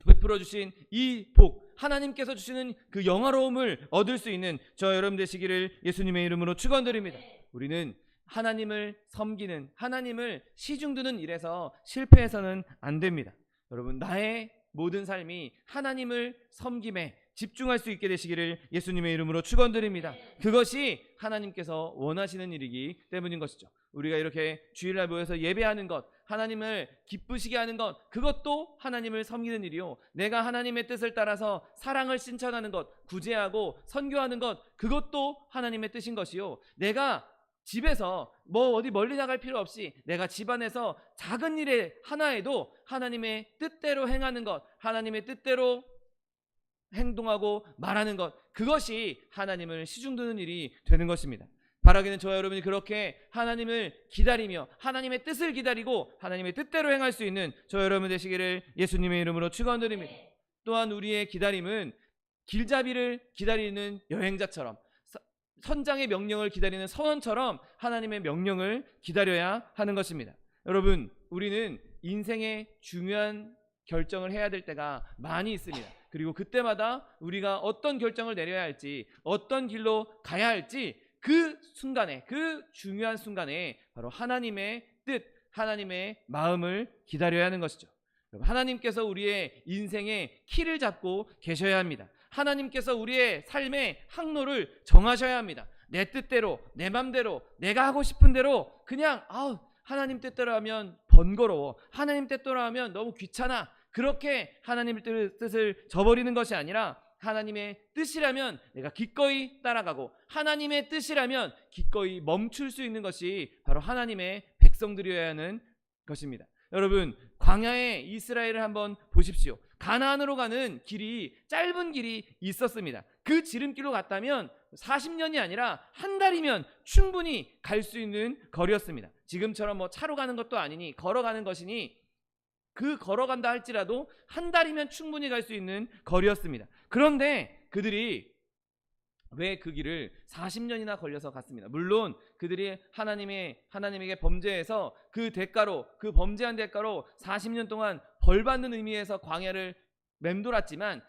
베풀어 주신 이 복, 하나님께서 주시는 그 영화로움을 얻을 수 있는 저 여러분 되시기를 예수님의 이름으로 축원드립니다. 우리는 하나님을 섬기는, 하나님을 시중드는 일에서 실패해서는 안 됩니다. 여러분, 나의 모든 삶이 하나님을 섬김에 집중할 수 있게 되시기를 예수님의 이름으로 축원드립니다. 그것이 하나님께서 원하시는 일이기 때문인 것이죠. 우리가 이렇게 주일날 모여서 예배하는 것, 하나님을 기쁘시게 하는 것, 그것도 하나님을 섬기는 일이요, 내가 하나님의 뜻을 따라서 사랑을 실천하는 것, 구제하고 선교하는 것, 그것도 하나님의 뜻인 것이요, 내가 집에서 뭐 어디 멀리 나갈 필요 없이 내가 집안에서 작은 일에 하나에도 하나님의 뜻대로 행하는 것, 하나님의 뜻대로 행동하고 말하는 것, 그것이 하나님을 시중드는 일이 되는 것입니다. 바라기는 저와 여러분이 그렇게 하나님을 기다리며 하나님의 뜻을 기다리고 하나님의 뜻대로 행할 수 있는 저 여러분 되시기를 예수님의 이름으로 축원드립니다. 또한 우리의 기다림은 길잡이를 기다리는 여행자처럼, 선장의 명령을 기다리는 선원처럼 하나님의 명령을 기다려야 하는 것입니다. 여러분, 우리는 인생의 중요한 결정을 해야 될 때가 많이 있습니다. 그리고 그때마다 우리가 어떤 결정을 내려야 할지, 어떤 길로 가야 할지, 그 순간에, 그 중요한 순간에 바로 하나님의 뜻, 하나님의 마음을 기다려야 하는 것이죠. 하나님께서 우리의 인생의 키를 잡고 계셔야 합니다. 하나님께서 우리의 삶의 항로를 정하셔야 합니다. 내 뜻대로, 내 맘대로, 내가 하고 싶은 대로 그냥 하나님 뜻대로 하면 번거로워, 하나님 뜻대로 하면 너무 귀찮아, 그렇게 하나님의 뜻을 저버리는 것이 아니라 하나님의 뜻이라면 내가 기꺼이 따라가고 하나님의 뜻이라면 기꺼이 멈출 수 있는 것이 바로 하나님의 백성들이어야 하는 것입니다. 여러분, 광야의 이스라엘을 한번 보십시오. 가나안으로 가는 길이, 짧은 길이 있었습니다. 그 지름길로 갔다면 40년이 아니라 한 달이면 충분히 갈 수 있는 거리였습니다. 지금처럼 뭐 차로 가는 것도 아니니 걸어가는 것이니 그 걸어간다 할지라도 한 달이면 충분히 갈 수 있는 거리였습니다. 그런데 그들이 왜 그 길을 40년이나 걸려서 갔습니다. 물론 그들이 하나님에게 범죄해서 그 대가로, 그 범죄한 대가로 40년 동안 벌받는 의미에서 광야를 맴돌았지만,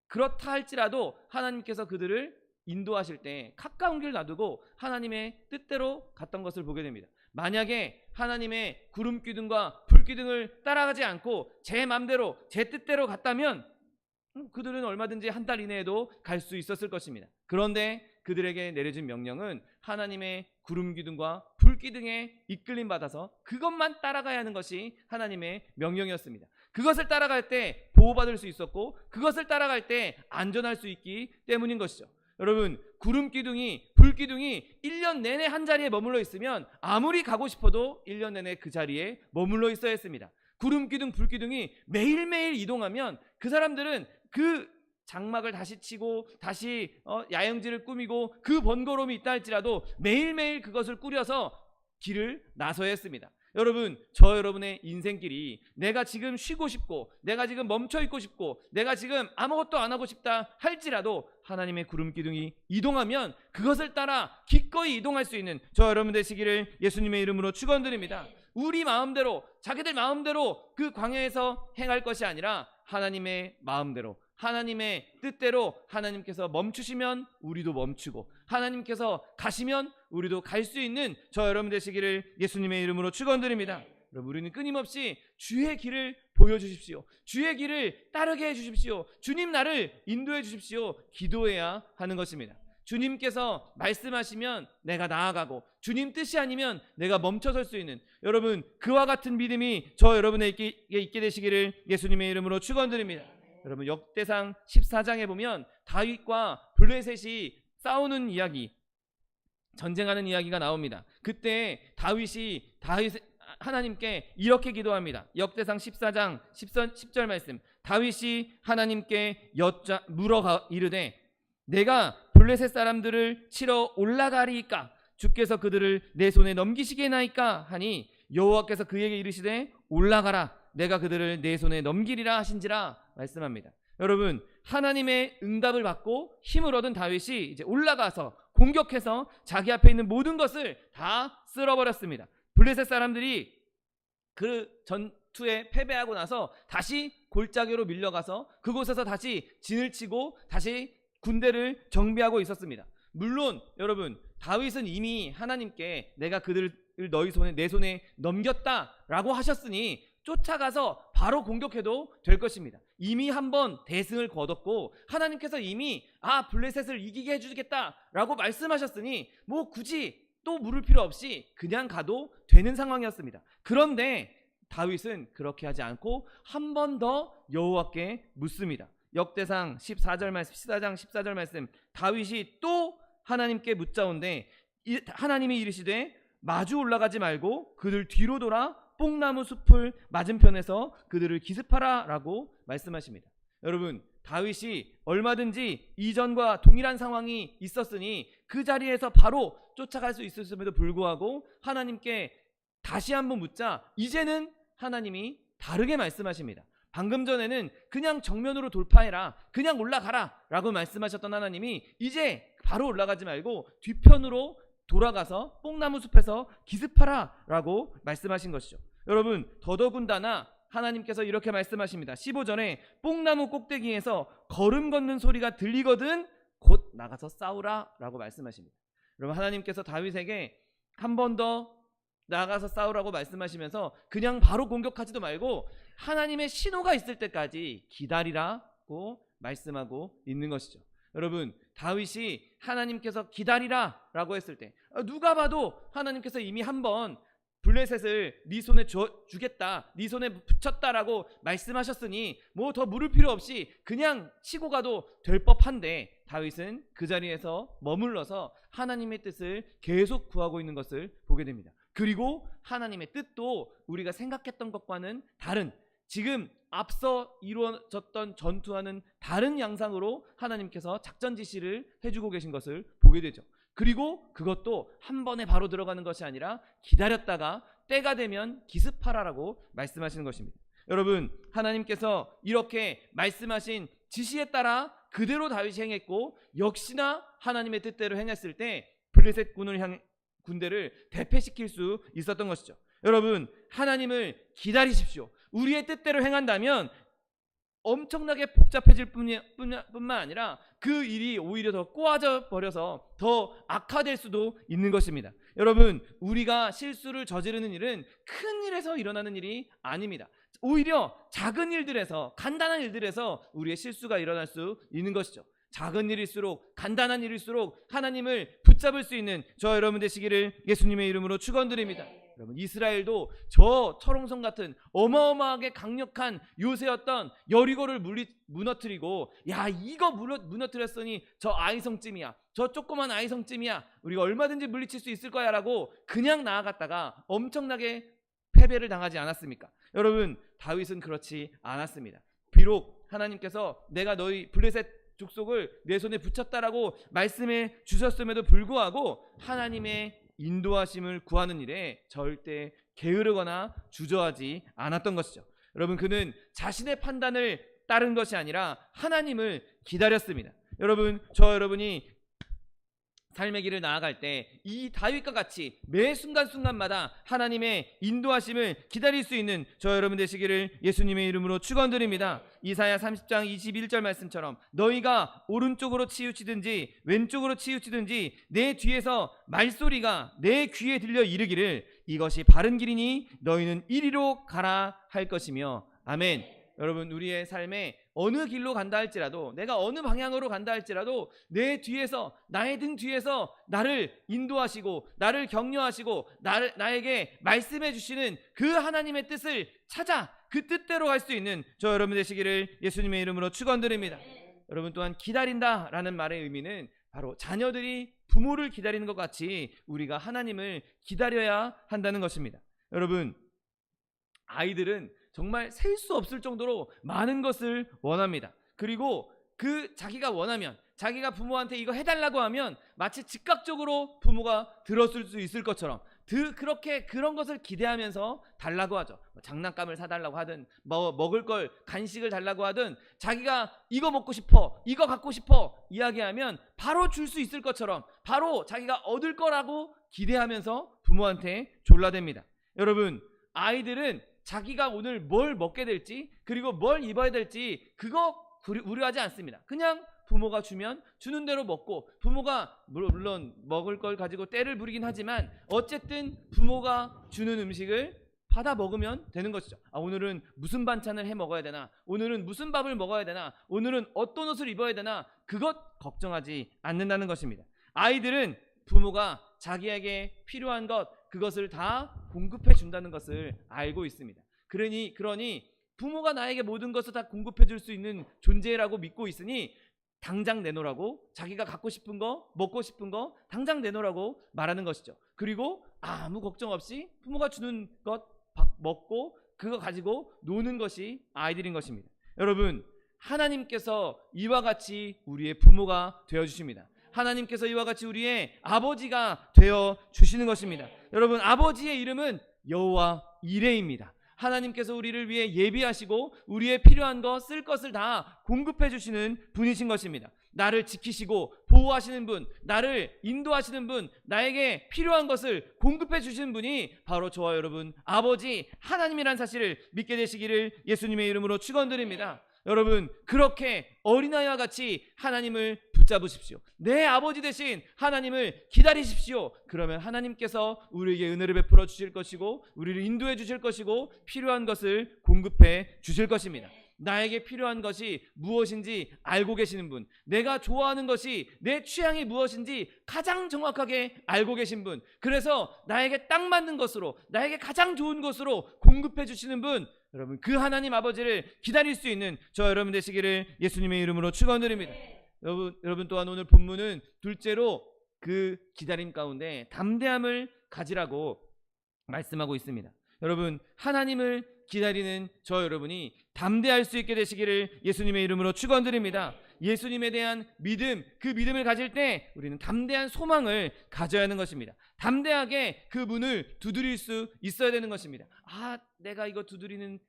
그렇다 할지라도 하나님께서 그들을 인도하실 때 가까운 길 놔두고 하나님의 뜻대로 갔던 것을 보게 됩니다. 만약에 하나님의 구름 기둥과 불 기둥을 따라가지 않고 제 맘대로, 제 뜻대로 갔다면 그들은 얼마든지 한 달 이내에도 갈 수 있었을 것입니다. 그런데 그들에게 내려진 명령은 하나님의 구름 기둥과 불 불기둥에 이끌림 받아서 그것만 따라가야 하는 것이 하나님의 명령이었습니다. 그것을 따라갈 때 보호받을 수 있었고 그것을 따라갈 때 안전할 수 있기 때문인 것이죠. 여러분, 구름기둥이 불기둥이 1년 내내 한 자리에 머물러 있으면 아무리 가고 싶어도 1년 내내 그 자리에 머물러 있어야 했습니다. 구름기둥 불기둥이 매일매일 이동하면 그 사람들은 그 장막을 다시 치고 다시 야영지를 꾸미고 그 번거로움이 있다 할지라도 매일매일 그것을 꾸려서 길을 나서야 했습니다. 여러분, 저 여러분의 인생길이 내가 지금 쉬고 싶고 내가 지금 멈춰 있고 싶고 내가 지금 아무것도 안 하고 싶다 할지라도 하나님의 구름기둥이 이동하면 그것을 따라 기꺼이 이동할 수 있는 저 여러분 되시기를 예수님의 이름으로 축원드립니다. 우리 마음대로 자기들 마음대로 그 광야에서 행할 것이 아니라 하나님의 마음대로 하나님의 뜻대로 하나님께서 멈추시면 우리도 멈추고 하나님께서 가시면 우리도 갈 수 있는 저 여러분 되시기를 예수님의 이름으로 축원드립니다. 여러분, 우리는 끊임없이 주의 길을 보여주십시오. 주의 길을 따르게 해주십시오. 주님 나를 인도해 주십시오. 기도해야 하는 것입니다. 주님께서 말씀하시면 내가 나아가고 주님 뜻이 아니면 내가 멈춰설 수 있는 여러분, 그와 같은 믿음이 저 여러분에게 있게 되시기를 예수님의 이름으로 축원드립니다. 여러분, 역대상 14장에 보면 다윗과 블레셋이 싸우는 이야기, 전쟁하는 이야기가 나옵니다. 그때 다윗이 하나님께 이렇게 기도합니다. 역대상 14장 10절 말씀. 다윗이 하나님께 물어 이르되 내가 블레셋 사람들을 치러 올라가리이까 주께서 그들을 내 손에 넘기시겠나이까 하니 여호와께서 그에게 이르시되 올라가라 내가 그들을 내 손에 넘기리라 하신지라 말씀합니다. 여러분, 하나님의 응답을 받고 힘을 얻은 다윗이 이제 올라가서 공격해서 자기 앞에 있는 모든 것을 다 쓸어버렸습니다. 블레셋 사람들이 그 전투에 패배하고 나서 다시 골짜기로 밀려가서 그곳에서 다시 진을 치고 다시 군대를 정비하고 있었습니다. 물론 여러분, 다윗은 이미 하나님께 내가 그들을 내 손에 넘겼다라고 하셨으니 쫓아가서 바로 공격해도 될 것입니다. 이미 한번 대승을 거뒀고 하나님께서 이미 블레셋을 이기게 해주겠다라고 말씀하셨으니 뭐 굳이 또 물을 필요 없이 그냥 가도 되는 상황이었습니다. 그런데 다윗은 그렇게 하지 않고 한 번 더 여호와께 묻습니다. 역대상 14장 14절 말씀. 다윗이 또 하나님께 묻자온데 하나님이 이르시되 마주 올라가지 말고 그들 뒤로 돌아 뽕나무 숲을 맞은편에서 그들을 기습하라 라고 말씀하십니다. 여러분, 다윗이 얼마든지 이전과 동일한 상황이 있었으니 그 자리에서 바로 쫓아갈 수 있었음에도 불구하고 하나님께 다시 한번 묻자 이제는 하나님이 다르게 말씀하십니다. 방금 전에는 그냥 정면으로 돌파해라, 그냥 올라가라 라고 말씀하셨던 하나님이 이제 바로 올라가지 말고 뒤편으로 돌아가서 뽕나무 숲에서 기습하라 라고 말씀하신 것이죠. 여러분, 더더군다나 하나님께서 이렇게 말씀하십니다. 15절에 뽕나무 꼭대기에서 걸음 걷는 소리가 들리거든 곧 나가서 싸우라 라고 말씀하십니다. 여러분, 하나님께서 다윗에게 한 번 더 나가서 싸우라고 말씀하시면서 그냥 바로 공격하지도 말고 하나님의 신호가 있을 때까지 기다리라고 말씀하고 있는 것이죠. 여러분, 다윗이 하나님께서 기다리라 라고 했을 때 누가 봐도 하나님께서 이미 한번 블레셋을 네 손에 주겠다, 네 손에 붙였다라고 말씀하셨으니 뭐 더 물을 필요 없이 그냥 치고 가도 될 법한데 다윗은 그 자리에서 머물러서 하나님의 뜻을 계속 구하고 있는 것을 보게 됩니다. 그리고 하나님의 뜻도 우리가 생각했던 것과는 다른, 지금 앞서 이루어졌던 전투와는 다른 양상으로 하나님께서 작전 지시를 해주고 계신 것을 보게 되죠. 그리고 그것도 한 번에 바로 들어가는 것이 아니라 기다렸다가 때가 되면 기습하라라고 말씀하시는 것입니다. 여러분, 하나님께서 이렇게 말씀하신 지시에 따라 그대로 다윗이 행했고 역시나 하나님의 뜻대로 행했을 때 블레셋 군대를 대패시킬 수 있었던 것이죠. 여러분, 하나님을 기다리십시오. 우리의 뜻대로 행한다면 엄청나게 복잡해질 뿐만 아니라 그 일이 오히려 더 꼬아져 버려서 더 악화될 수도 있는 것입니다. 여러분, 우리가 실수를 저지르는 일은 큰 일에서 일어나는 일이 아닙니다. 오히려 작은 일들에서, 간단한 일들에서 우리의 실수가 일어날 수 있는 것이죠. 작은 일일수록 간단한 일일수록 하나님을 붙잡을 수 있는 저와 여러분 되시기를 예수님의 이름으로 축원드립니다. 여러분, 이스라엘도 저 철옹성 같은 어마어마하게 강력한 요새였던 여리고를 무너뜨리고, 야, 이거 무너뜨렸으니 저 아이성쯤이야, 저 조그만 아이성쯤이야, 우리가 얼마든지 물리칠 수 있을 거야 라고 그냥 나아갔다가 엄청나게 패배를 당하지 않았습니까? 여러분, 다윗은 그렇지 않았습니다. 비록 하나님께서 내가 너희 블레셋 족속을 내 손에 붙였다라고 말씀해 주셨음에도 불구하고 하나님의 인도하심을 구하는 일에 절대 게으르거나 주저하지 않았던 것이죠. 여러분, 그는 자신의 판단을 따른 것이 아니라 하나님을 기다렸습니다. 여러분, 저 여러분이 삶의 길을 나아갈 때 이 다윗과 같이 매 순간순간마다 하나님의 인도하심을 기다릴 수 있는 저 여러분 되시기를 예수님의 이름으로 축원드립니다. 이사야 30장 21절 말씀처럼 너희가 오른쪽으로 치우치든지 왼쪽으로 치우치든지 내 뒤에서 말소리가 내 귀에 들려 이르기를 이것이 바른 길이니 너희는 이리로 가라 할 것이며. 아멘. 여러분, 우리의 삶에 어느 길로 간다 할지라도, 내가 어느 방향으로 간다 할지라도 내 뒤에서, 나의 등 뒤에서 나를 인도하시고 나를 격려하시고 나에게 말씀해 주시는 그 하나님의 뜻을 찾아 그 뜻대로 갈 수 있는 저 여러분 되시기를 예수님의 이름으로 축원드립니다. 여러분, 또한 기다린다 라는 말의 의미는 바로 자녀들이 부모를 기다리는 것 같이 우리가 하나님을 기다려야 한다는 것입니다. 여러분, 아이들은 정말 셀 수 없을 정도로 많은 것을 원합니다. 그리고 그 자기가 원하면, 자기가 부모한테 이거 해달라고 하면 마치 즉각적으로 부모가 들었을 수 있을 것처럼 그렇게 그런 것을 기대하면서 달라고 하죠. 장난감을 사달라고 하든 먹을 걸 간식을 달라고 하든 자기가 이거 먹고 싶어, 이거 갖고 싶어 이야기하면 바로 줄 수 있을 것처럼 바로 자기가 얻을 거라고 기대하면서 부모한테 졸라댑니다. 여러분, 아이들은 자기가 오늘 뭘 먹게 될지 그리고 뭘 입어야 될지 그거 우려하지 않습니다. 그냥 부모가 주면 주는 대로 먹고, 부모가 물론 먹을 걸 가지고 때를 부리긴 하지만 어쨌든 부모가 주는 음식을 받아 먹으면 되는 것이죠. 오늘은 무슨 반찬을 해 먹어야 되나, 오늘은 무슨 밥을 먹어야 되나, 오늘은 어떤 옷을 입어야 되나, 그것 걱정하지 않는다는 것입니다. 아이들은 부모가 자기에게 필요한 것, 그것을 다 공급해 준다는 것을 알고 있습니다. 그러니 부모가 나에게 모든 것을 다 공급해 줄 수 있는 존재라고 믿고 있으니 당장 내놓으라고, 자기가 갖고 싶은 거, 먹고 싶은 거 당장 내놓으라고 말하는 것이죠. 그리고 아무 걱정 없이 부모가 주는 것 먹고 그거 가지고 노는 것이 아이들인 것입니다. 여러분, 하나님께서 이와 같이 우리의 부모가 되어주십니다. 하나님께서 이와 같이 우리의 아버지가 되어 주시는 것입니다. 여러분, 아버지의 이름은 여호와 이레입니다. 하나님께서 우리를 위해 예비하시고 우리의 필요한 것, 쓸 것을 다 공급해 주시는 분이신 것입니다. 나를 지키시고 보호하시는 분, 나를 인도하시는 분, 나에게 필요한 것을 공급해 주시는 분이 바로 저와 여러분 아버지 하나님이란 사실을 믿게 되시기를 예수님의 이름으로 축원드립니다. 여러분, 그렇게 어린아이와 같이 하나님을 붙잡으십시오. 내 아버지 대신 하나님을 기다리십시오. 그러면 하나님께서 우리에게 은혜를 베풀어 주실 것이고 우리를 인도해 주실 것이고 필요한 것을 공급해 주실 것입니다. 나에게 필요한 것이 무엇인지 알고 계시는 분, 내가 좋아하는 것이 내 취향이 무엇인지 가장 정확하게 알고 계신 분, 그래서 나에게 딱 맞는 것으로, 나에게 가장 좋은 것으로 공급해 주시는 분, 여러분, 그 하나님 아버지를 기다릴 수 있는 저 여러분 되시기를 예수님의 이름으로 축원드립니다. 여러분 또한 오늘 본문은 둘째로 그 기다림 가운데 담대함을 가지라고 말씀하고 있습니다. 여러분, 하나님을 기다리는 저 여러분이 담대할 수 있게 되시기를 예수님의 이름으로 축원드립니다. 예수님에 대한 믿음, 그 믿음을 가질 때 우리는 담대한 소망을 가져야 하는 것입니다. 담대하게 그 문을 두드릴 수 있어야 되는 것입니다. 내가 이거 두드리는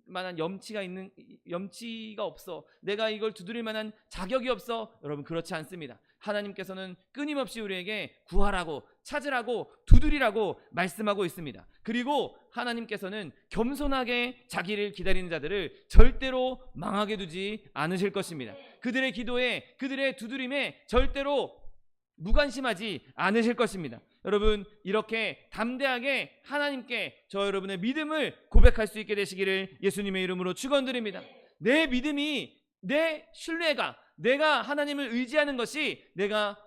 만한 염치가 없어, 내가 이걸 두드릴 만한 자격이 없어. 여러분, 그렇지 않습니다. 하나님께서는 끊임없이 우리에게 구하라고, 찾으라고, 두드리라고 말씀하고 있습니다. 그리고 하나님께서는 겸손하게 자기를 기다리는 자들을 절대로 망하게 두지 않으실 것입니다. 그들의 기도에, 그들의 두드림에 절대로 무관심하지 않으실 것입니다. 여러분, 이렇게 담대하게 하나님께 저 여러분의 믿음을 고백할 수 있게 되시기를 예수님의 이름으로 축원드립니다. 내 믿음이, 내 신뢰가, 내가 하나님을 의지하는 것이 내가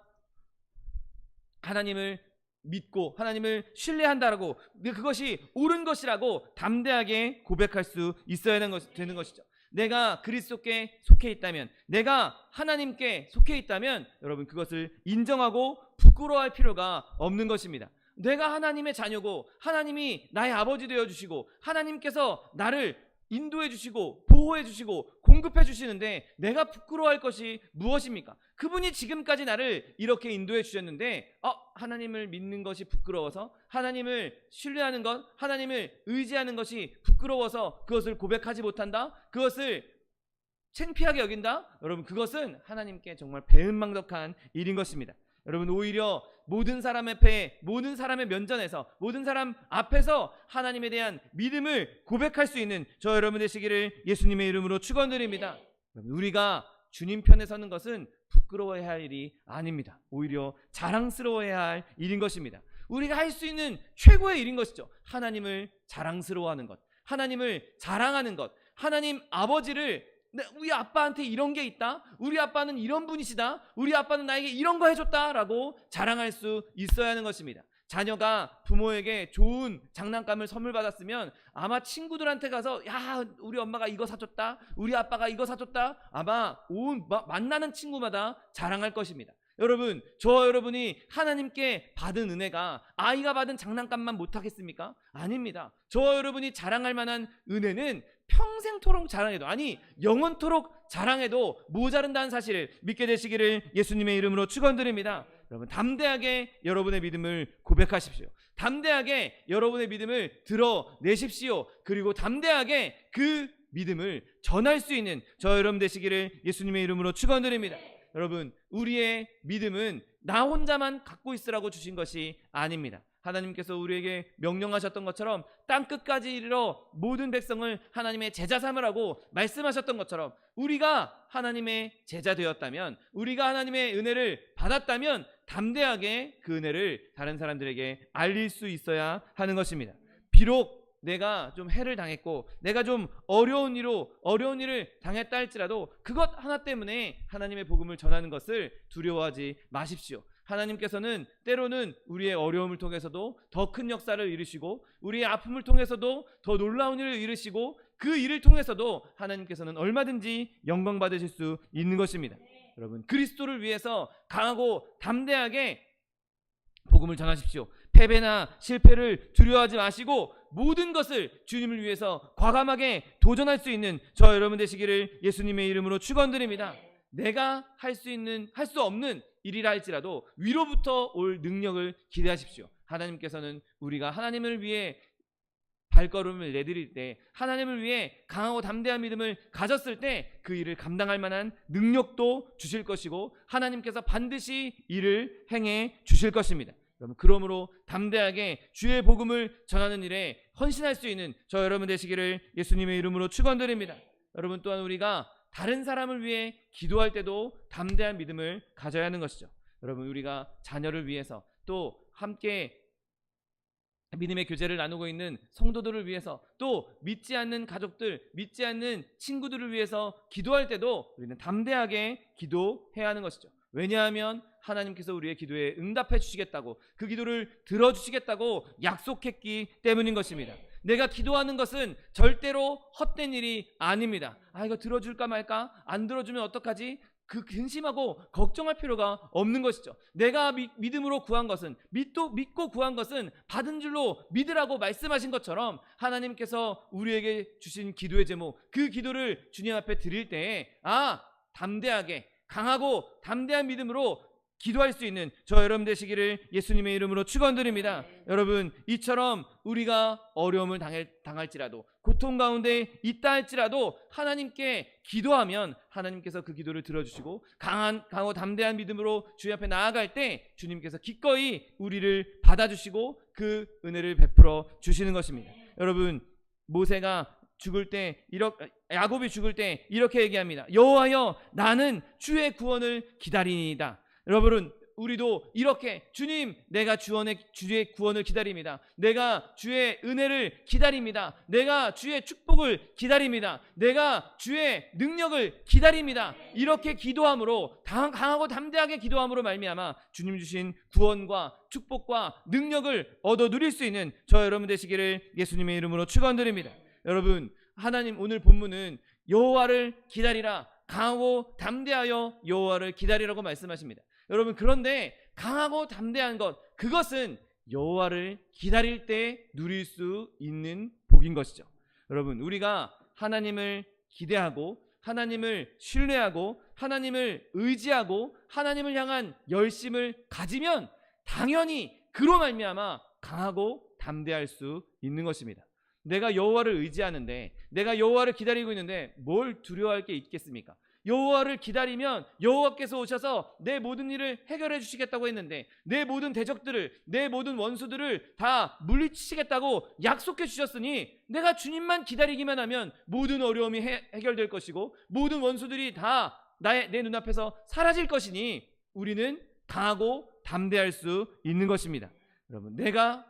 하나님을 믿고 하나님을 신뢰한다라고, 그것이 옳은 것이라고 담대하게 고백할 수 있어야 되는 것이죠. 내가 그리스도께 속해 있다면, 내가 하나님께 속해 있다면 여러분 그것을 인정하고 부끄러워할 필요가 없는 것입니다. 내가 하나님의 자녀고 하나님이 나의 아버지 되어주시고 하나님께서 나를 인도해 주시고 보호해 주시고 공급해 주시는데 내가 부끄러워할 것이 무엇입니까? 그분이 지금까지 나를 이렇게 인도해 주셨는데 하나님을 믿는 것이 부끄러워서, 하나님을 신뢰하는 것, 하나님을 의지하는 것이 부끄러워서 그것을 고백하지 못한다? 그것을 창피하게 여긴다? 여러분 그것은 하나님께 정말 배은망덕한 일인 것입니다. 여러분 오히려 모든 사람 앞에, 모든 사람의 면전에서, 모든 사람 앞에서 하나님에 대한 믿음을 고백할 수 있는 저 여러분 되시기를 예수님의 이름으로 축원드립니다. 우리가 주님 편에 서는 것은 부끄러워해야 할 일이 아닙니다. 오히려 자랑스러워해야 할 일인 것입니다. 우리가 할 수 있는 최고의 일인 것이죠. 하나님을 자랑스러워하는 것, 하나님을 자랑하는 것, 하나님 아버지를, 우리 아빠한테 이런 게 있다, 우리 아빠는 이런 분이시다, 우리 아빠는 나에게 이런 거 해줬다라고 자랑할 수 있어야 하는 것입니다. 자녀가 부모에게 좋은 장난감을 선물 받았으면 아마 친구들한테 가서 야 우리 엄마가 이거 사줬다, 우리 아빠가 이거 사줬다, 아마 만나는 친구마다 자랑할 것입니다. 여러분 저 여러분이 하나님께 받은 은혜가 아이가 받은 장난감만 못하겠습니까? 아닙니다. 저 여러분이 자랑할 만한 은혜는 평생토록 자랑해도, 아니 영원토록 자랑해도 모자른다는 사실을 믿게 되시기를 예수님의 이름으로 축원드립니다. 여러분 담대하게 여러분의 믿음을 고백하십시오. 담대하게 여러분의 믿음을 드러내십시오. 그리고 담대하게 그 믿음을 전할 수 있는 저 여러분 되시기를 예수님의 이름으로 축원드립니다. 여러분 우리의 믿음은 나 혼자만 갖고 있으라고 주신 것이 아닙니다. 하나님께서 우리에게 명령하셨던 것처럼 땅끝까지 이르러 모든 백성을 하나님의 제자 삼으라고 말씀하셨던 것처럼 우리가 하나님의 제자 되었다면, 우리가 하나님의 은혜를 받았다면 담대하게 그 은혜를 다른 사람들에게 알릴 수 있어야 하는 것입니다. 비록 내가 좀 해를 당했고 내가 좀 어려운 일을 당했다 할지라도 그것 하나 때문에 하나님의 복음을 전하는 것을 두려워하지 마십시오. 하나님께서는 때로는 우리의 어려움을 통해서도 더 큰 역사를 이루시고 우리의 아픔을 통해서도 더 놀라운 일을 이루시고 그 일을 통해서도 하나님께서는 얼마든지 영광 받으실 수 있는 것입니다. 여러분 그리스도를 위해서 강하고 담대하게 복음을 전하십시오. 패배나 실패를 두려워하지 마시고 모든 것을 주님을 위해서 과감하게 도전할 수 있는 저 여러분 되시기를 예수님의 이름으로 축원드립니다. 내가 할 수 없는 일이라 할지라도 위로부터 올 능력을 기대하십시오. 하나님께서는 우리가 하나님을 위해 발걸음을 내드릴 때, 하나님을 위해 강하고 담대한 믿음을 가졌을 때 그 일을 감당할 만한 능력도 주실 것이고 하나님께서 반드시 일을 행해 주실 것입니다. 그러므로 담대하게 주의 복음을 전하는 일에 헌신할 수 있는 저 여러분 되시기를 예수님의 이름으로 축원드립니다. 여러분 또한 우리가 다른 사람을 위해 기도할 때도 담대한 믿음을 가져야 하는 것이죠. 여러분 우리가 자녀를 위해서, 또 함께 믿음의 교제를 나누고 있는 성도들을 위해서, 또 믿지 않는 가족들, 믿지 않는 친구들을 위해서 기도할 때도 우리는 담대하게 기도해야 하는 것이죠. 왜냐하면 하나님께서 우리의 기도에 응답해 주시겠다고, 그 기도를 들어주시겠다고 약속했기 때문인 것입니다. 내가 기도하는 것은 절대로 헛된 일이 아닙니다. 이거 들어줄까 말까? 안 들어주면 어떡하지? 그 근심하고 걱정할 필요가 없는 것이죠. 내가 믿음으로 구한 것은, 믿고 구한 것은 받은 줄로 믿으라고 말씀하신 것처럼 하나님께서 우리에게 주신 기도의 제목, 그 기도를 주님 앞에 드릴 때에 담대하게, 강하고 담대한 믿음으로 기도할 수 있는 저 여러분 되시기를 예수님의 이름으로 축원드립니다. 여러분 이처럼 우리가 어려움을 당할지라도, 고통 가운데 있다 할지라도 하나님께 기도하면 하나님께서 그 기도를 들어주시고 강하고 담대한 믿음으로 주님 앞에 나아갈 때 주님께서 기꺼이 우리를 받아주시고 그 은혜를 베풀어 주시는 것입니다. 여러분 모세가 죽을 때, 야곱이 죽을 때 이렇게 얘기합니다. 여호와여 나는 주의 구원을 기다리니이다. 여러분 우리도 이렇게 주님 내가 주의 구원을 기다립니다. 내가 주의 은혜를 기다립니다. 내가 주의 축복 축복을 기다립니다. 내가 주의 능력을 기다립니다. 이렇게 기도함으로, 강하고 담대하게 기도함으로 말미암아 주님 주신 구원과 축복과 능력을 얻어 누릴 수 있는 저 여러분 되시기를 예수님의 이름으로 축원드립니다. 여러분, 하나님 오늘 본문은 여호와를 기다리라, 강하고 담대하여 여호와를 기다리라고 말씀하십니다. 여러분, 그런데 강하고 담대한 것, 그것은 여호와를 기다릴 때 누릴 수 있는 복인 것이죠. 여러분, 우리가 하나님을 기대하고 하나님을 신뢰하고 하나님을 의지하고 하나님을 향한 열심을 가지면 당연히 그로 말미암아 강하고 담대할 수 있는 것입니다. 내가 여호와를 의지하는데, 내가 여호와를 기다리고 있는데 뭘 두려워할 게 있겠습니까? 여호와를 기다리면 여호와께서 오셔서 내 모든 일을 해결해 주시겠다고 했는데, 내 모든 대적들을, 내 모든 원수들을 다 물리치시겠다고 약속해 주셨으니, 내가 주님만 기다리기만 하면 모든 어려움이 해결될 것이고 모든 원수들이 다 내 눈앞에서 사라질 것이니 우리는 강하고 담대할 수 있는 것입니다. 여러분, 내가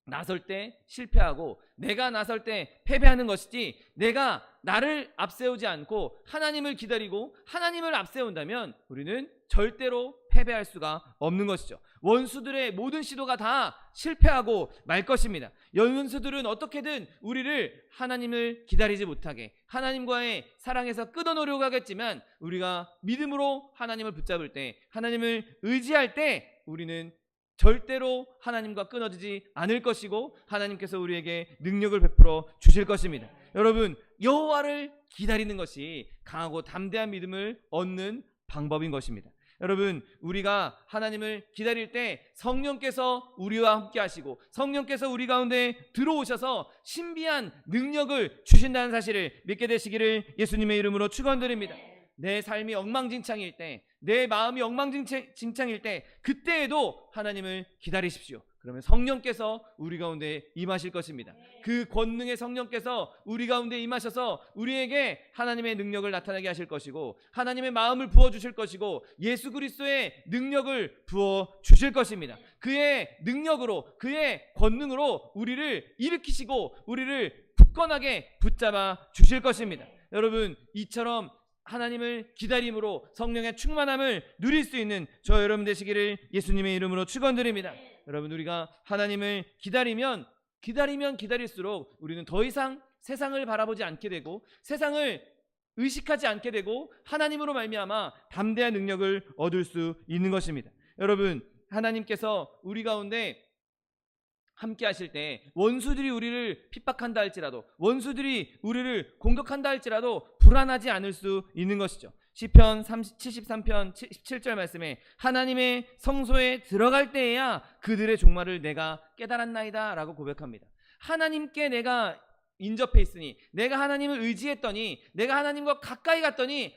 나설 때 실패하고 내가 나설 때 패배하는 것이지, 내가 나를 앞세우지 않고 하나님을 기다리고 하나님을 앞세운다면 우리는 절대로 패배할 수가 없는 것이죠. 원수들의 모든 시도가 다 실패하고 말 것입니다. 원수들은 어떻게든 우리를 하나님을 기다리지 못하게, 하나님과의 사랑에서 끊어놓으려고 하겠지만, 우리가 믿음으로 하나님을 붙잡을 때, 하나님을 의지할 때 우리는 절대로 하나님과 끊어지지 않을 것이고 하나님께서 우리에게 능력을 베풀어 주실 것입니다. 여러분, 여호와를 기다리는 것이 강하고 담대한 믿음을 얻는 방법인 것입니다. 여러분, 우리가 하나님을 기다릴 때 성령께서 우리와 함께 하시고 성령께서 우리 가운데 들어오셔서 신비한 능력을 주신다는 사실을 믿게 되시기를 예수님의 이름으로 축원드립니다. 내 삶이 엉망진창일 때, 내 마음이 엉망진창일 때, 그때에도 하나님을 기다리십시오. 그러면 성령께서 우리 가운데 임하실 것입니다. 그 권능의 성령께서 우리 가운데 임하셔서 우리에게 하나님의 능력을 나타나게 하실 것이고, 하나님의 마음을 부어주실 것이고, 예수 그리스도의 능력을 부어주실 것입니다. 그의 능력으로, 그의 권능으로 우리를 일으키시고 우리를 굳건하게 붙잡아 주실 것입니다. 여러분, 이처럼 하나님을 기다림으로 성령의 충만함을 누릴 수 있는 저 여러분 되시기를 예수님의 이름으로 축원드립니다. 여러분, 우리가 하나님을 기다리면 기다릴수록 우리는 더 이상 세상을 바라보지 않게 되고 세상을 의식하지 않게 되고 하나님으로 말미암아 담대한 능력을 얻을 수 있는 것입니다. 여러분, 하나님께서 우리 가운데 함께 하실 때 원수들이 우리를 핍박한다 할지라도, 원수들이 우리를 공격한다 할지라도 불안하지 않을 수 있는 것이죠. 시편 73편 17절 말씀에 하나님의 성소에 들어갈 때에야 그들의 종말을 내가 깨달았나이다 라고 고백합니다. 하나님께 내가 인접해 있으니, 내가 하나님을 의지했더니, 내가 하나님과 가까이 갔더니,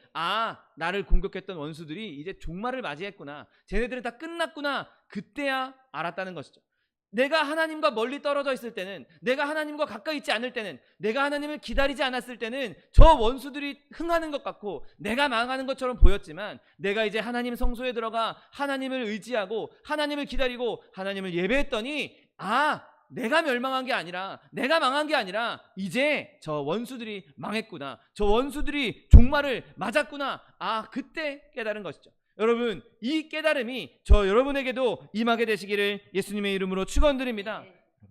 나를 공격했던 원수들이 이제 종말을 맞이했구나, 쟤네들은 다 끝났구나, 그때야 알았다는 것이죠. 내가 하나님과 멀리 떨어져 있을 때는, 내가 하나님과 가까이 있지 않을 때는, 내가 하나님을 기다리지 않았을 때는 저 원수들이 흥하는 것 같고 내가 망하는 것처럼 보였지만, 내가 이제 하나님 성소에 들어가 하나님을 의지하고 하나님을 기다리고 하나님을 예배했더니, 내가 멸망한 게 아니라, 내가 망한 게 아니라 이제 저 원수들이 망했구나, 저 원수들이 종말을 맞았구나, 그때 깨달은 것이죠. 여러분, 이 깨달음이 저 여러분에게도 임하게 되시기를 예수님의 이름으로 축원드립니다.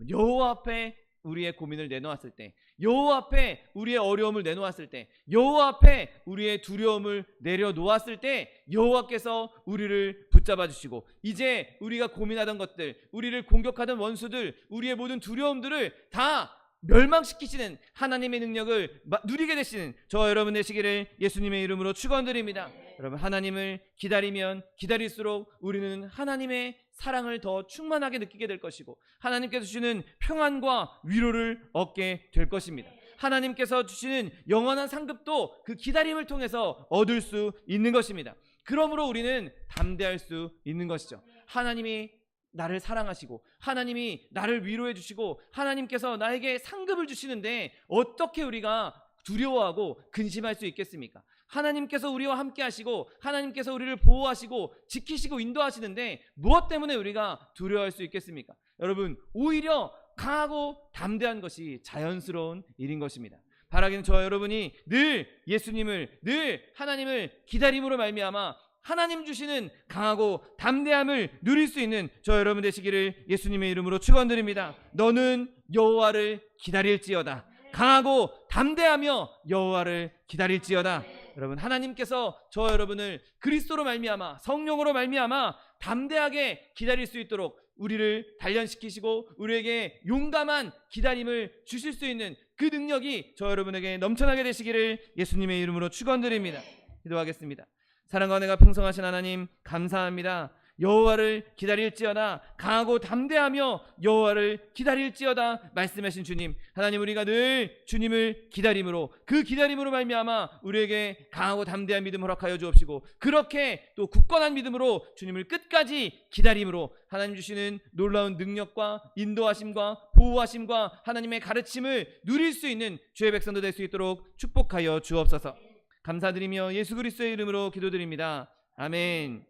여호와 앞에 우리의 고민을 내놓았을 때, 여호와 앞에 우리의 어려움을 내놓았을 때, 여호와 앞에 우리의 두려움을 내려놓았을 때 여호와께서 우리를 붙잡아 주시고, 이제 우리가 고민하던 것들, 우리를 공격하던 원수들, 우리의 모든 두려움들을 다 멸망시키시는 하나님의 능력을 누리게 되시는 저 여러분 되시기를 예수님의 이름으로 축원드립니다. 여러분, 하나님을 기다리면 기다릴수록 우리는 하나님의 사랑을 더 충만하게 느끼게 될 것이고, 하나님께서 주시는 평안과 위로를 얻게 될 것입니다. 하나님께서 주시는 영원한 상급도 그 기다림을 통해서 얻을 수 있는 것입니다. 그러므로 우리는 담대할 수 있는 것이죠. 하나님이 나를 사랑하시고 하나님이 나를 위로해 주시고 하나님께서 나에게 상급을 주시는데 어떻게 우리가 두려워하고 근심할 수 있겠습니까? 하나님께서 우리와 함께 하시고 하나님께서 우리를 보호하시고 지키시고 인도하시는데 무엇 때문에 우리가 두려워할 수 있겠습니까? 여러분, 오히려 강하고 담대한 것이 자연스러운 일인 것입니다. 바라기는 저와 여러분이 늘 예수님을, 늘 하나님을 기다림으로 말미암아 하나님 주시는 강하고 담대함을 누릴 수 있는 저와 여러분 되시기를 예수님의 이름으로 축원드립니다. 너는 여호와를 기다릴지어다. 강하고 담대하며 여호와를 기다릴지어다. 여러분, 하나님께서 저와 여러분을 그리스도로 말미암아, 성령으로 말미암아 담대하게 기다릴 수 있도록 우리를 단련시키시고 우리에게 용감한 기다림을 주실 수 있는 그 능력이 저와 여러분에게 넘쳐나게 되시기를 예수님의 이름으로 축원드립니다. 기도하겠습니다. 사랑과 은혜가 풍성하신 하나님, 감사합니다. 여호와를 기다릴지어다. 강하고 담대하며 여호와를 기다릴지어다 말씀하신 주님, 하나님, 우리가 늘 주님을 기다림으로, 그 기다림으로 말미암아 우리에게 강하고 담대한 믿음 허락하여 주옵시고, 그렇게 또 굳건한 믿음으로 주님을 끝까지 기다림으로 하나님 주시는 놀라운 능력과 인도하심과 보호하심과 하나님의 가르침을 누릴 수 있는 주의 백성도 될 수 있도록 축복하여 주옵소서. 감사드리며 예수 그리스도의 이름으로 기도드립니다. 아멘.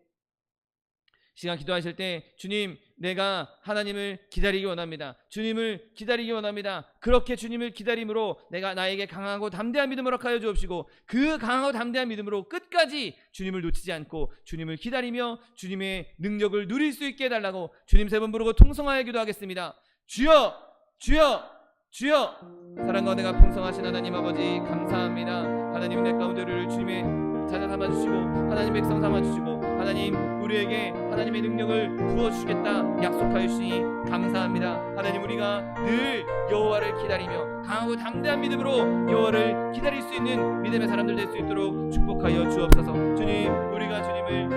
시간 기도하실 때 주님, 내가 하나님을 기다리기 원합니다. 주님을 기다리기 원합니다. 그렇게 주님을 기다림으로 내가 나에게 강하고 담대한 믿음을 허락하여 주옵시고, 그 강하고 담대한 믿음으로 끝까지 주님을 놓치지 않고 주님을 기다리며 주님의 능력을 누릴 수 있게 해달라고 주님 세 번 부르고 통성하여 기도하겠습니다. 주여, 주여, 주여. 사랑과 은혜가 풍성하신 하나님 아버지, 감사합니다. 하나님, 내 가운데 우리를 주님의 자녀 삼아주시고 하나님 백성 삼아주시고 하나님, 우리에게 하나님의 능력을 부어주시겠다 약속하여 주시니 감사합니다. 하나님, 우리가 늘 여호와를 기다리며 강하고 담대한 믿음으로 여호와를 기다릴 수 있는 믿음의 사람들 될 수 있도록 축복하여 주옵소서. 주님, 우리가 주님을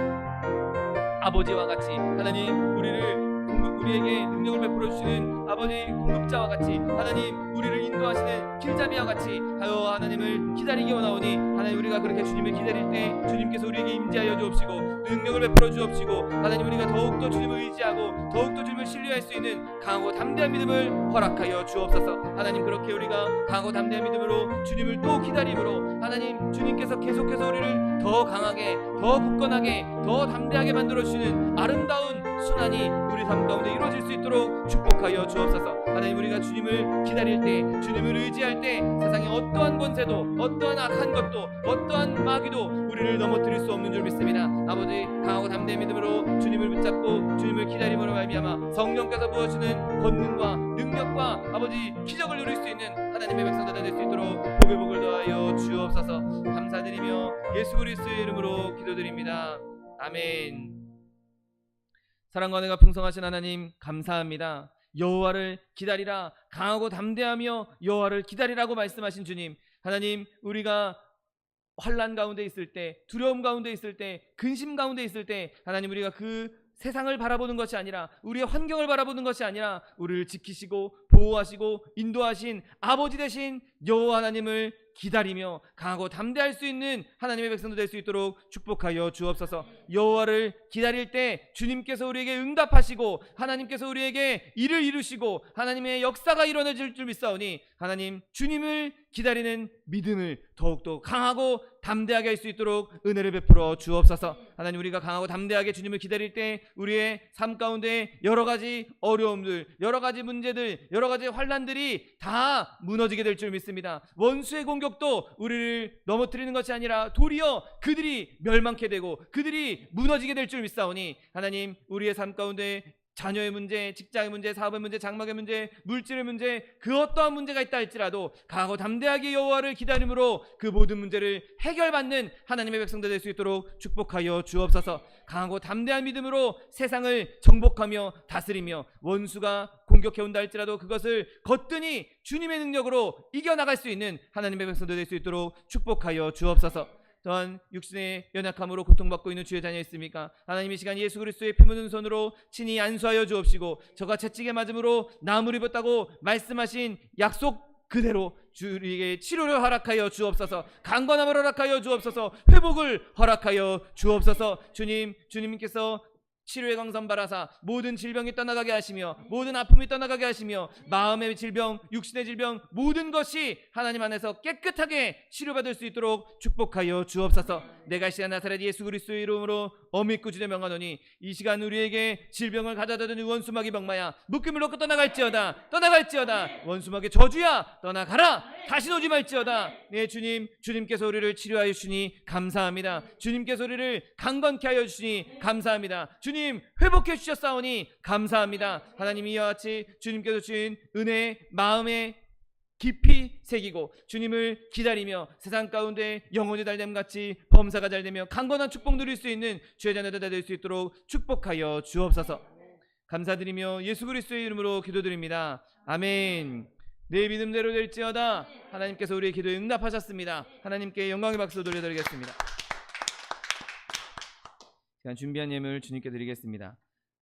아버지와 같이, 하나님, 우리에게 능력을 베풀어 주시는 아버지 공급자와 같이, 하나님, 우리를 인도하시는 길잡이와 같이 하여 하나님을 기다리기 원하오니, 하나님, 우리가 그렇게 주님을 기다릴 때 주님께서 우리에게 임재하여 주옵시고 능력을 베풀어 주옵시고, 하나님, 우리가 더욱더 주님을 의지하고 더욱더 주님을 신뢰할 수 있는 강하고 담대한 믿음을 허락하여 주옵소서. 하나님, 그렇게 우리가 강하고 담대한 믿음으로 주님을 또 기다림으로 하나님, 주님께서 계속해서 우리를 더 강하게, 더 굳건하게, 더 담대하게 만들어 주시는 아름다운 순환이 우리 삶 가운데 이루어질 수 있도록 축복하여 주옵소서. 하나님, 우리가 주님을 기다릴 때, 주님을 의지할 때 세상의 어떠한 권세도, 어떠한 악한 것도, 어떠한 마귀도 우리를 넘어뜨릴 수 없는 줄 믿습니다. 아버지, 강하고 담대한 믿음으로 주님을 붙잡고 주님을 기다림으로 말미암아 성령께서 부어주는 권능과 능력과 아버지 기적을 누릴 수 있는 하나님의 백성들 될 수 있도록 복의 복을 더하여 주옵소서. 감사드리며 예수 그리스도의 이름으로 기도드립니다. 아멘. 사랑과 은혜가 풍성하신 하나님, 감사합니다. 여호와를 기다리라, 강하고 담대하며 여호와를 기다리라고 말씀하신 주님, 하나님, 우리가 환난 가운데 있을 때, 두려움 가운데 있을 때, 근심 가운데 있을 때, 하나님, 우리가 그 세상을 바라보는 것이 아니라, 우리의 환경을 바라보는 것이 아니라 우리를 지키시고 보호하시고 인도하신 아버지 되신 여호와 하나님을 기다리며 강하고 담대할 수 있는 하나님의 백성도 될 수 있도록 축복하여 주옵소서. 여호와를 기다릴 때 주님께서 우리에게 응답하시고 하나님께서 우리에게 일을 이루시고 하나님의 역사가 일어나질 줄 믿사오니, 하나님, 주님을 기다리는 믿음을 더욱더 강하고 담대하게 할 수 있도록 은혜를 베풀어 주옵소서. 하나님, 우리가 강하고 담대하게 주님을 기다릴 때 우리의 삶 가운데 여러 가지 어려움들, 여러 가지 문제들, 여러 가지 환난들이 다 무너지게 될 줄 믿습니다. 원수의 공격도 우리를 넘어뜨리는 것이 아니라 도리어 그들이 멸망케 되고 그들이 무너지게 될 줄 믿사오니, 하나님, 우리의 삶 가운데 자녀의 문제, 직장의 문제, 사업의 문제, 장막의 문제, 물질의 문제, 그 어떠한 문제가 있다 할지라도 강하고 담대하게 여호와를 기다림으로 그 모든 문제를 해결받는 하나님의 백성들 될 수 있도록 축복하여 주옵소서. 강하고 담대한 믿음으로 세상을 정복하며 다스리며 원수가 공격해온다 할지라도 그것을 거뜬히 주님의 능력으로 이겨나갈 수 있는 하나님의 백성들 될 수 있도록 축복하여 주옵소서. 또한 육신의 연약함으로 고통받고 있는 주의 자녀 있습니까? 하나님, 이 시간 예수 그리스도의 피 묻은 손으로 친히 안수하여 주옵시고, 저가 채찍에 맞음으로 나무를 입었다고 말씀하신 약속 그대로 주에게 치료를 허락하여 주옵소서. 강건함을 허락하여 주옵소서. 회복을 허락하여 주옵소서. 주님께서 치료의 광선 바라사 모든 질병이 떠나가게 하시며 모든 아픔이 떠나가게 하시며 마음의 질병, 육신의 질병 모든 것이 하나님 안에서 깨끗하게 치료받을 수 있도록 축복하여 주옵소서. 내가 이 시간 나사렛 예수 그리스도의 이름으로 어미고 주여 명하노니 이 시간 우리에게 질병을 가져다 주는 원수마귀 병마야 묶임을 놓고 떠나갈지어다. 떠나갈지어다. 원수마귀 저주야 떠나가라. 다시 오지 말지어다. 네 주님, 주님께서 우리를 치료하여 주시니 감사합니다. 주님께서 우리를 강건케 하여 주시니 감사합니다. 주님 회복해 주셨사오니 감사합니다. 하나님 이와 같이 주님께서 주신 은혜 마음에 깊이 새기고 주님을 기다리며 세상 가운데 영혼이 잘됨같이 범사가 잘되며 강건한 축복 누릴 수 있는 주의 자녀들 될 수 있도록 축복하여 주옵소서. 감사드리며 예수 그리스도의 이름으로 기도드립니다. 아멘. 내 믿음대로 될지어다. 하나님께서 우리의 기도에 응답하셨습니다. 하나님께 영광의 박수 돌려드리겠습니다. 시간 준비한 예물 주님께 드리겠습니다.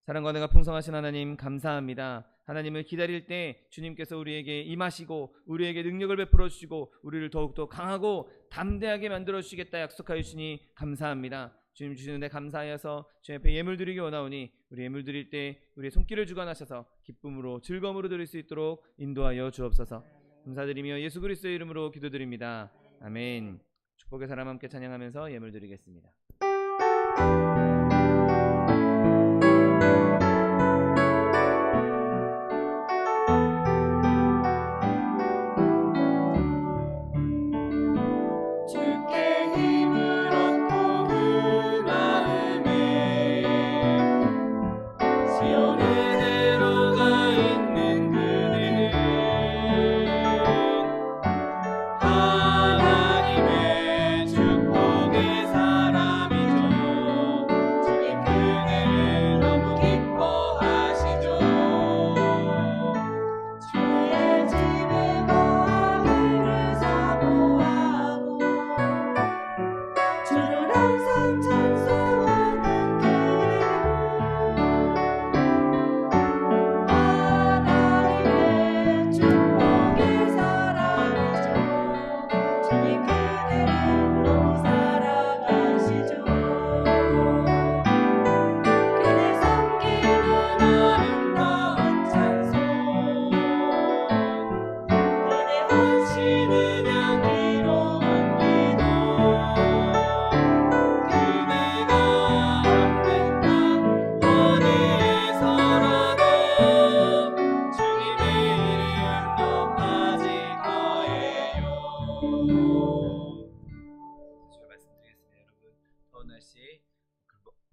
사랑과 은혜가 풍성하신 하나님 감사합니다. 하나님을 기다릴 때 주님께서 우리에게 임하시고 우리에게 능력을 베풀어 주시고 우리를 더욱더 강하고 담대하게 만들어 주시겠다 약속하여 주시니 감사합니다. 주님 주시는 데 감사하여서 주님 앞에 예물 드리기 원하오니 우리 예물 드릴 때 우리의 손길을 주관하셔서 기쁨으로 즐거움으로 드릴 수 있도록 인도하여 주옵소서. 감사드리며 예수 그리스도의 이름으로 기도드립니다. 아멘. 축복의 사람 함께 찬양하면서 예물 드리겠습니다.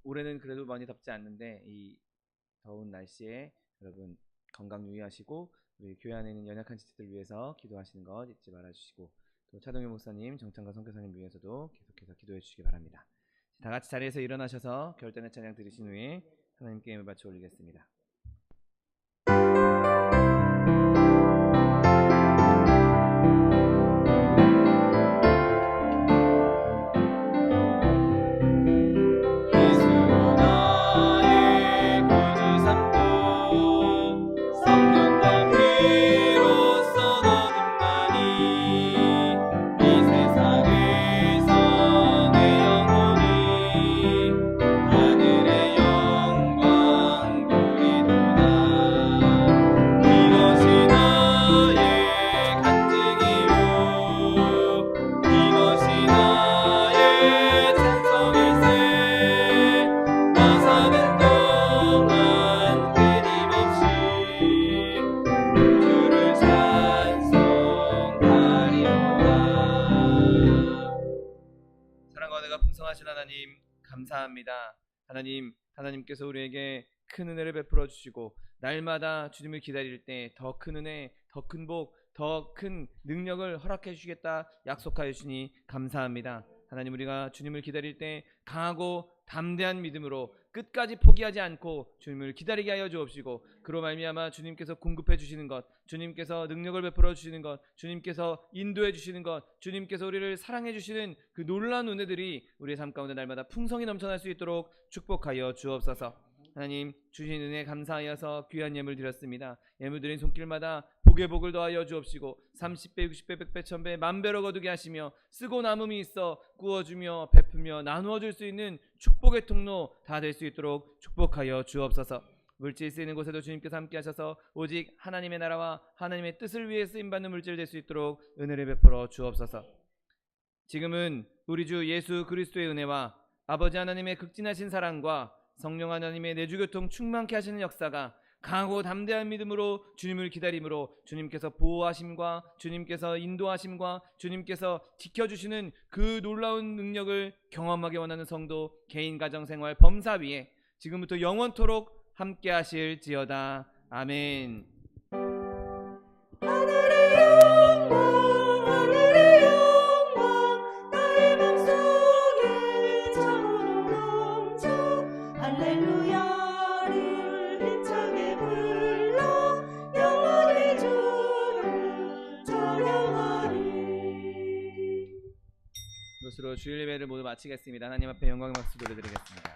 올해는 그래도 많이 덥지 않는데 이 더운 날씨에 여러분 건강 유의하시고 우리 교회 안에 있는 연약한 지체들 위해서 기도하시는 것 잊지 말아주시고 또 차동현 목사님, 정창과 선교사님 위해서도 계속해서 기도해 주시기 바랍니다. 다 같이 자리에서 일어나셔서 결단의 찬양 들으신 후에 하나님께 예물 바쳐 올리겠습니다. 하나님 감사합니다. 하나님께서 우리에게 큰 은혜를 베풀어 주시고 날마다 주님을 기다릴 때 더 큰 은혜, 더 큰 복, 더 큰 능력을 허락해 주시겠다 약속하여 주시니 감사합니다. 하나님 우리가 주님을 기다릴 때 강하고 담대한 믿음으로 끝까지 포기하지 않고 주님을 기다리게 하여 주옵시고 그로 말미암아 주님께서 공급해 주시는 것, 주님께서 능력을 베풀어 주시는 것, 주님께서 인도해 주시는 것, 주님께서 우리를 사랑해 주시는 그 놀라운 은혜들이 우리의 삶 가운데 날마다 풍성히 넘쳐날 수 있도록 축복하여 주옵소서. 하나님 주신 은혜 감사하여서 귀한 예물 드렸습니다. 예물 드린 손길마다 복에 복을 더하여 주옵시고 30배 60배 100배 1000배 만배로 거두게 하시며 쓰고 남음이 있어 구워주며 베푸며 나누어 줄 수 있는 축복의 통로 다 될 수 있도록 축복하여 주옵소서. 물질 쓰이는 곳에도 주님께서 함께 하셔서 오직 하나님의 나라와 하나님의 뜻을 위해 쓰임받는 물질 될 수 있도록 은혜를 베풀어 주옵소서. 지금은 우리 주 예수 그리스도의 은혜와 아버지 하나님의 극진하신 사랑과 성령 하나님의 내주교통 충만케 하시는 역사가 강하고 담대한 믿음으로 주님을 기다림으로 주님께서 보호하심과 주님께서 인도하심과 주님께서 지켜주시는 그 놀라운 능력을 경험하게 원하는 성도 개인 가정생활 범사 위에 지금부터 영원토록 함께 하실지어다. 아멘. 하늘의 영광 하늘의 영광 나의 맘속에 참으로 넘쳐 할렐루야를 힘차게 불러 영원히 주를 찬양하리. 이것으로 주일 예배를 모두 마치겠습니다. 하나님 앞에 영광의 박수 돌려드리겠습니다.